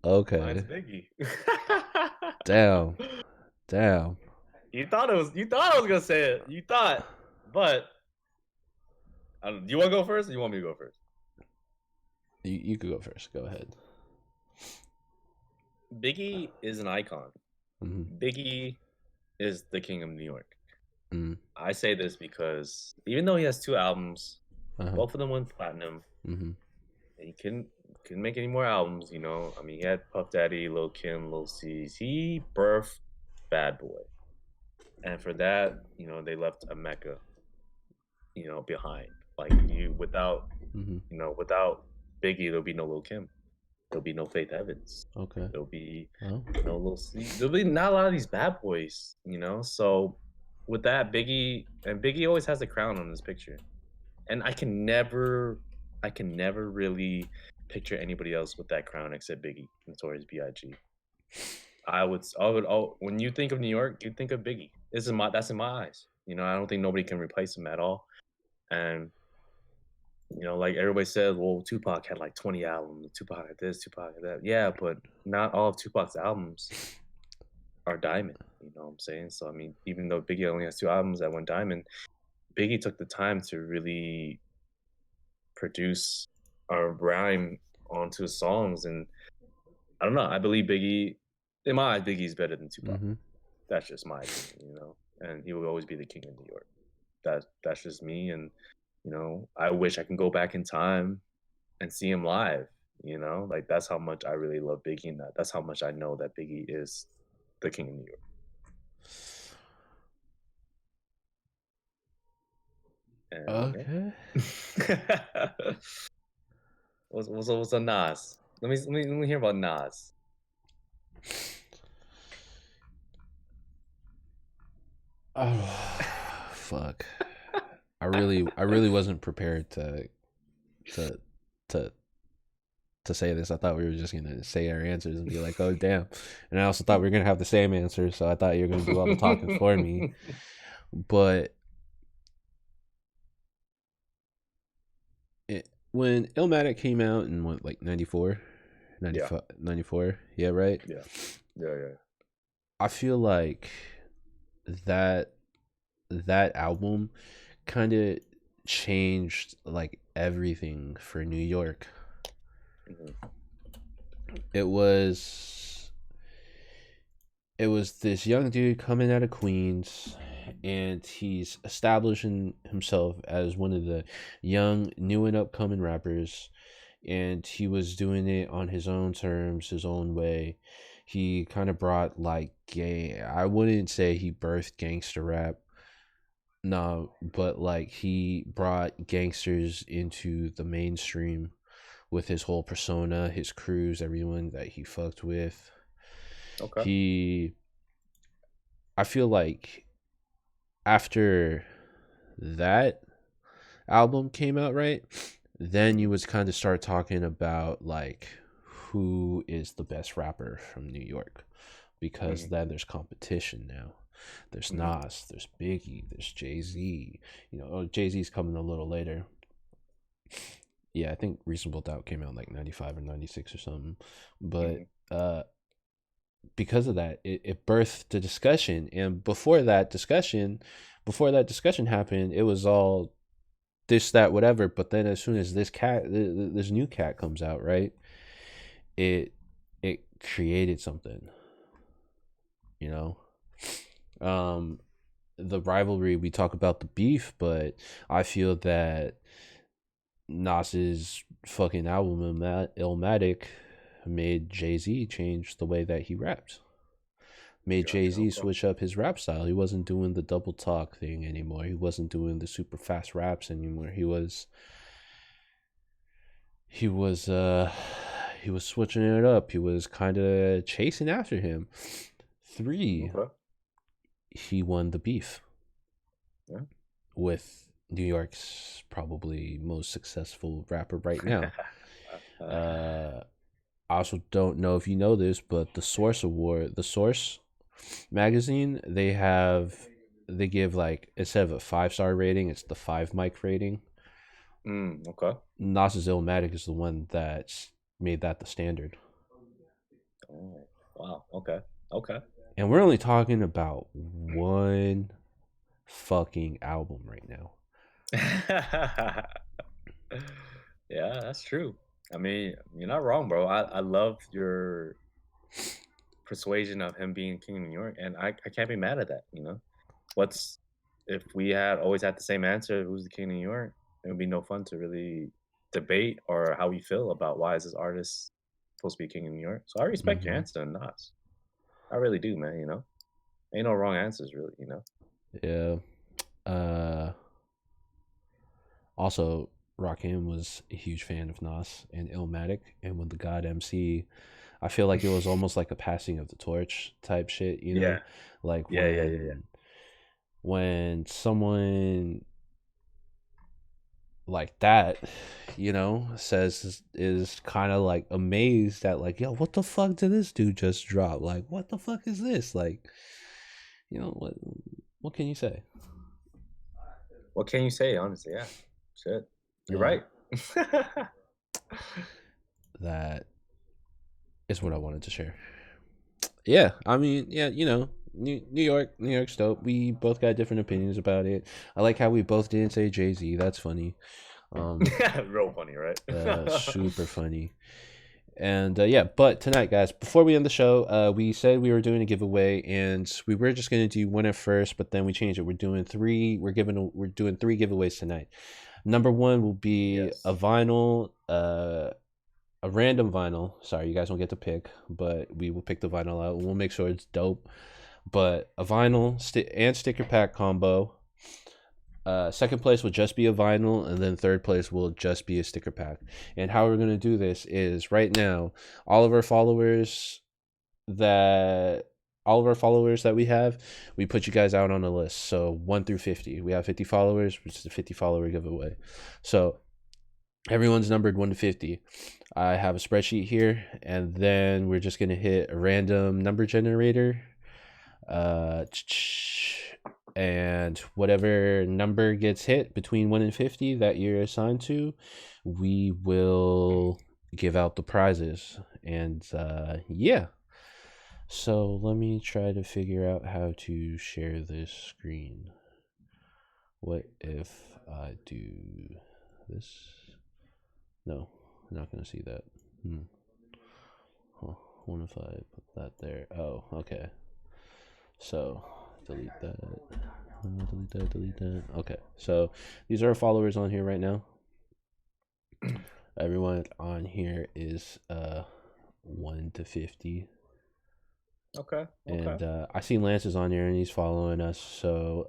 [SPEAKER 2] Mine's Biggie.
[SPEAKER 1] Damn.
[SPEAKER 2] You thought I was gonna say it. You thought, but do you want to go first, or you want me to go first?
[SPEAKER 1] You could go first. Go ahead.
[SPEAKER 2] Biggie is an icon.
[SPEAKER 1] Mm-hmm.
[SPEAKER 2] Biggie is the king of New York.
[SPEAKER 1] Mm-hmm.
[SPEAKER 2] I say this because even though he has 2 albums, both of them went platinum.
[SPEAKER 1] Mm-hmm.
[SPEAKER 2] And he couldn't make any more albums. I mean, he had Puff Daddy, Lil Kim, Lil C's. He birthed Bad Boy, and for that, they left a mecca, behind. Like without Biggie, there'll be no Lil Kim. There'll be no Faith Evans.
[SPEAKER 1] Okay.
[SPEAKER 2] There'll be no Lil C. There'll be not a lot of these bad boys. So with that, Biggie always has the crown on his picture, and I can never really picture anybody else with that crown except Biggie, Notorious B.I.G. When you think of New York, you think of Biggie. That's in my eyes. I don't think nobody can replace him at all. And like everybody says, well, Tupac had like 20 albums. Tupac had this, Tupac had that. Yeah, but not all of Tupac's albums are diamond. You know what I'm saying? So I mean, even though Biggie only has 2 albums that went diamond, Biggie took the time to really produce or rhyme onto his songs, and I don't know. I believe Biggie, in my eyes, Biggie's better than Tupac.
[SPEAKER 1] Mm-hmm.
[SPEAKER 2] That's just my opinion, and he will always be the king of New York. That's just me, and I wish I can go back in time and see him live. Like that's how much I really love Biggie, and that's how much I know that Biggie is the king of New York. And,
[SPEAKER 1] okay.
[SPEAKER 2] What's on Nas? Let me hear about Nas.
[SPEAKER 1] Oh, fuck! I really wasn't prepared to say this. I thought we were just gonna say our answers and be like, "Oh, damn!" And I also thought we were gonna have the same answers, so I thought you were gonna do all the talking for me. But when Illmatic came out in what, like 94, 95, 94, yeah, right?
[SPEAKER 2] Yeah.
[SPEAKER 1] I feel like that album kind of changed like everything for New York.
[SPEAKER 2] Mm-hmm.
[SPEAKER 1] It was this young dude coming out of Queens, and he's establishing himself as one of the young, new and upcoming rappers, and he was doing it on his own terms, his own way. He kind of brought like I wouldn't say he birthed gangster rap, no, but like he brought gangsters into the mainstream with his whole persona, his crews, everyone that he fucked with.
[SPEAKER 2] Okay.
[SPEAKER 1] I feel like after that album came out, right, then you would kind of start talking about like who is the best rapper from New York, because
[SPEAKER 2] Mhm.
[SPEAKER 1] then there's competition now. There's
[SPEAKER 2] Mhm.
[SPEAKER 1] Nas, there's Biggie, there's Jay-Z. Jay-Z's coming a little later. Yeah, I think Reasonable Doubt came out in like 95 or 96 or something. But
[SPEAKER 2] Mhm.
[SPEAKER 1] because of that, it birthed the discussion. And before that discussion happened, it was all this, that, whatever. But then as soon as this new cat comes out, right? It it created something, you know. Um, the rivalry, we talk about the beef, but I feel that Nas's fucking album Illmatic made Jay-Z change the way that he raps. Made
[SPEAKER 2] Gotcha.
[SPEAKER 1] Jay-Z
[SPEAKER 2] Okay.
[SPEAKER 1] switch up his rap style. He wasn't doing the double talk thing anymore. He wasn't doing the super fast raps anymore. He was switching it up. He was kind of chasing after him. 3,
[SPEAKER 2] Okay.
[SPEAKER 1] he won the beef
[SPEAKER 2] Yeah.
[SPEAKER 1] with New York's probably most successful rapper right now. Uh, I also don't know if you know this, but the Source magazine, they give, like, instead of a 5-star rating, it's the 5 mic rating.
[SPEAKER 2] Okay.
[SPEAKER 1] Nas's Illmatic is the one that made that the standard.
[SPEAKER 2] Oh, wow. Okay. Okay.
[SPEAKER 1] And we're only talking about one fucking album right now.
[SPEAKER 2] Yeah, that's true. I mean, you're not wrong, bro. I love your persuasion of him being king of New York, and I can't be mad at that. What's if we had always had the same answer, who's the king of New York? It would be no fun to really debate or how we feel about why is this artist supposed to be king of New York. So I respect your
[SPEAKER 1] Hmm.
[SPEAKER 2] answer, Nas. I really do, man. Ain't no wrong answers, really.
[SPEAKER 1] Yeah. Uh, Also, Rakim was a huge fan of Nas and Illmatic, and when the God MC, I feel like it was almost like a passing of the torch type shit,
[SPEAKER 2] Yeah,
[SPEAKER 1] like
[SPEAKER 2] yeah, yeah, yeah, yeah.
[SPEAKER 1] when someone like that, says is kind of like amazed at, like, yo, what the fuck did this dude just drop? Like, what the fuck is this? Like, what can you say?
[SPEAKER 2] What can you say, honestly? Yeah, shit, you're
[SPEAKER 1] Yeah,
[SPEAKER 2] right.
[SPEAKER 1] that is what I wanted to share. Yeah, I mean, yeah, New York's dope. We both got different opinions about it. I like how we both didn't say Jay-Z. That's funny. Um,
[SPEAKER 2] Real funny, right?
[SPEAKER 1] Super funny. And yeah, but tonight, guys, before we end the show, we said we were doing a giveaway, and we were just gonna do winner first, but then we changed it. We're doing three. We're doing 3 giveaways tonight. Number 1 will be a
[SPEAKER 2] Yes.
[SPEAKER 1] vinyl, a random vinyl. Sorry, you guys don't get to pick, but we will pick the vinyl out. We'll make sure it's dope. But a vinyl and sticker pack combo. Second place will just be a vinyl, and then third place will just be a sticker pack. And how we're gonna do this is, right now, all of our followers that we have, we put you guys out on a list. So 1 through 50. We have 50 followers, which is a 50 follower giveaway. So everyone's numbered 1 to 50. I have a spreadsheet here, and then we're just gonna hit a random number generator, uh, and whatever number gets hit between 1 and 50 that you're assigned to, we will give out the prizes. And yeah, so let me try to figure out how to share this screen. What if I do this? No, I'm not gonna see that. Huh. What if I put that there? Oh, okay. So delete that. Delete that. Okay. So these are our followers on here right now. Everyone on here is 1 to 50.
[SPEAKER 2] Okay. Okay.
[SPEAKER 1] And I see Lance is on here and he's following us, so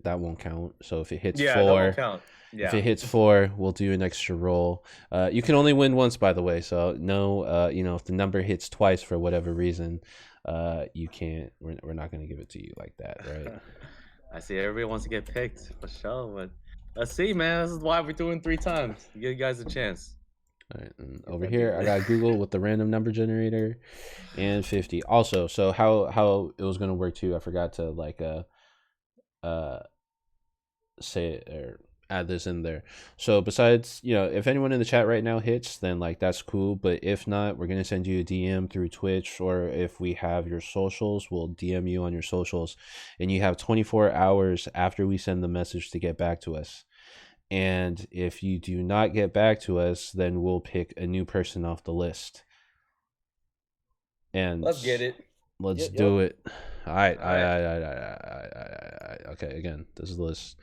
[SPEAKER 1] that won't count. So if it hits
[SPEAKER 2] Yeah, that won't
[SPEAKER 1] four,
[SPEAKER 2] count.
[SPEAKER 1] if
[SPEAKER 2] Yeah.
[SPEAKER 1] it hits 4, we'll do an extra roll. You can only win once, by the way. So no, if the number hits twice for whatever reason, you can't. We're not gonna give it to you like that, right?
[SPEAKER 2] I see everybody wants to get picked for sure, but let's see, man. This is why we're doing 3 times. To give you guys a chance.
[SPEAKER 1] All right, and
[SPEAKER 2] Get
[SPEAKER 1] over
[SPEAKER 2] that
[SPEAKER 1] here I got Google with the random number generator and 50. Also, so how it was gonna work too, I forgot to like uh say it or add this in there. So besides, if anyone in the chat right now hits, then like that's cool. But if not, we're gonna send you a DM through Twitch, or if we have your socials, we'll DM you on your socials, and you have 24 hours after we send the message to get back to us. And if you do not get back to us, then we'll pick a new person off the list. And
[SPEAKER 2] Let's get it.
[SPEAKER 1] let's
[SPEAKER 2] Yep.
[SPEAKER 1] do it. All right. Okay, again, this is the list,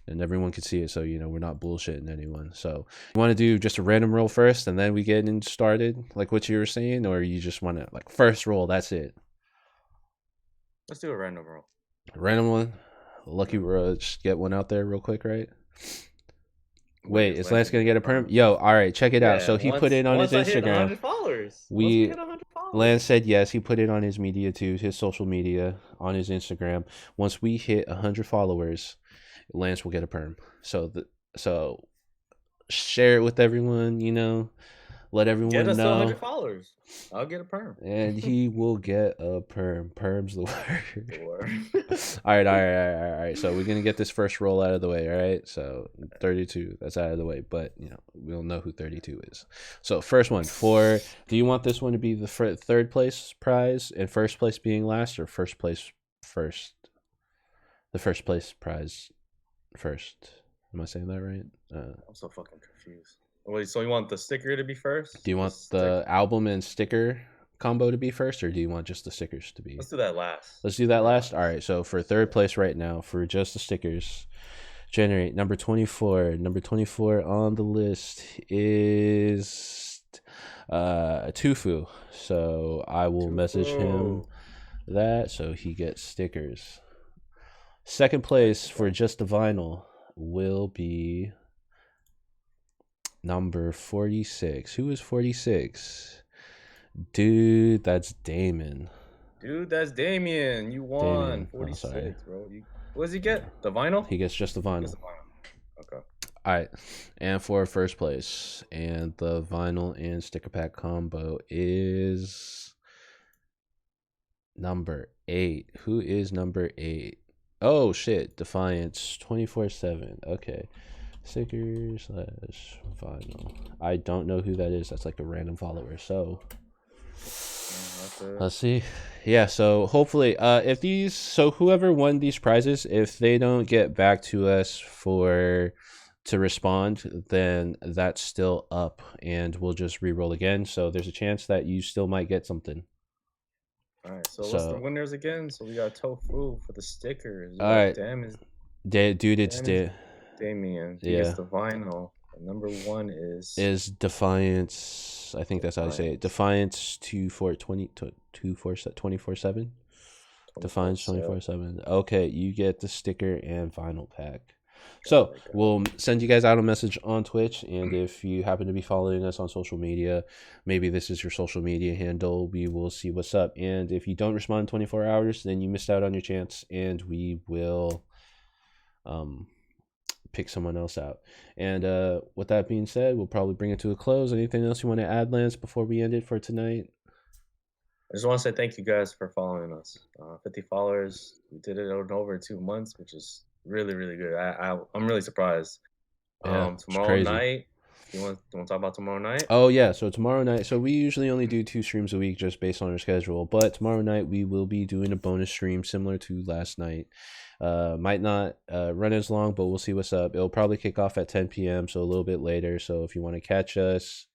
[SPEAKER 1] and everyone can see it, so we're not bullshitting anyone. So you want to do just a random roll first, and then we get in started, like what you were saying, or you just want to like first roll? That's it.
[SPEAKER 2] Let's do a random roll.
[SPEAKER 1] Random one. Lucky just get one out there real quick, right? Wait, is Lance gonna get a perm? Yo, all right, check it out. So he put it on his Instagram. Lance said yes. He put it on his media too, his social media, on his Instagram. Once we hit 100 followers, Lance will get a perm. So share it with everyone. Let everyone
[SPEAKER 2] get us
[SPEAKER 1] know.
[SPEAKER 2] 100 followers. I'll get a perm.
[SPEAKER 1] And he will get a perm. Perm's the word. All right. So we're going to get this first roll out of the way, all right? So 32, that's out of the way. But, we'll know who 32 is. So first one, do you want this one to be the third place prize and first place being last, or first place first? The first place prize first. Am I saying that right?
[SPEAKER 2] I'm so fucking confused. Wait, so you want the sticker to be first?
[SPEAKER 1] Do you want the album and sticker combo to be first, or do you want just the stickers to be?
[SPEAKER 2] Let's do that last.
[SPEAKER 1] Let's do that last. All right. So for third place right now, for just the stickers, generate number 24. Number 24 on the list is Tufu. So I will message him that so he gets stickers. Second place for just the vinyl will be number 46. Who is 46? Dude, that's Damon.
[SPEAKER 2] Dude, that's Damien. You won. 46, bro. What does he get? The vinyl?
[SPEAKER 1] He gets just the vinyl.
[SPEAKER 2] Okay.
[SPEAKER 1] All right. And for first place, and the vinyl and sticker pack combo is number 8. Who is number 8? Oh, shit. Defiance 24/7. Okay. Stickers / vinyl. I don't know who that is. That's like a random follower. So let's see. Yeah, so hopefully whoever won these prizes, if they don't get back to us to respond, then that's still up and we'll just re-roll again. So there's a chance that you still might get something.
[SPEAKER 2] All right, so what's the winners again? So we got Tofu for the stickers.
[SPEAKER 1] All right.
[SPEAKER 2] Dude,
[SPEAKER 1] it's
[SPEAKER 2] Damien. He gets the vinyl. Number 1
[SPEAKER 1] is Defiance. I think that's how you say it. Defiance 24/7. Defiance 24/7. Okay, you get the sticker and vinyl pack. So we'll send you guys out a message on Twitch, and if you happen to be following us on social media, maybe this is your social media handle, we will see what's up. And if you don't respond in 24 hours, then you missed out on your chance, and we will pick someone else out. And with that being said, we'll probably bring it to a close. Anything else you want to add, Lance, before we end it for tonight?
[SPEAKER 2] I just want to say thank you guys for following us. 50 followers. We did it in over 2 months, which is really, really good. I'm really surprised.
[SPEAKER 1] Yeah,
[SPEAKER 2] tomorrow night. You want to talk about tomorrow night?
[SPEAKER 1] Oh yeah, so tomorrow night. So we usually only do 2 streams a week just based on our schedule. But tomorrow night we will be doing a bonus stream similar to last night. Might not run as long, but we'll see what's up. It'll probably kick off at 10 p.m. so a little bit later. So if you want to catch us,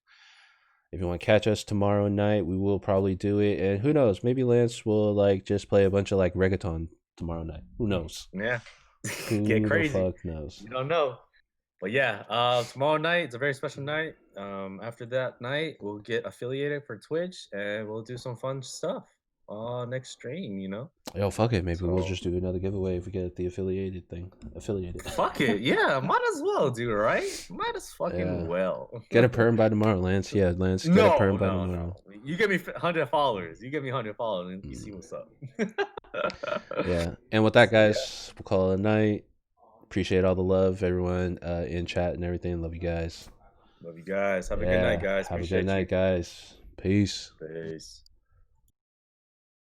[SPEAKER 1] tomorrow night, we will probably do it. And who knows? Maybe Lance will like just play a bunch of like reggaeton tomorrow night. Who knows?
[SPEAKER 2] Yeah.
[SPEAKER 1] Get crazy. Who the fuck knows?
[SPEAKER 2] You don't know. But yeah, tomorrow night, it's a very special night. After that night, we'll get affiliated for Twitch and we'll do some fun stuff next stream,
[SPEAKER 1] Yo, fuck it. Maybe we'll just do another giveaway if we get the affiliated thing.
[SPEAKER 2] Fuck it. Yeah, might as well, dude, right? Might as fucking well.
[SPEAKER 1] Get a perm by tomorrow, Lance. Yeah, Lance, get a perm by tomorrow.
[SPEAKER 2] No. You give me 100 followers. You give me 100 followers and you see what's up.
[SPEAKER 1] Yeah. And with that, guys, we'll call it a night. Appreciate all the love, everyone in chat and everything. Love you guys.
[SPEAKER 2] Love you guys. Have a good night,
[SPEAKER 1] Yeah.
[SPEAKER 2] guys.
[SPEAKER 1] Have a good
[SPEAKER 2] Appreciate you.
[SPEAKER 1] night, guys. Peace.
[SPEAKER 2] Peace.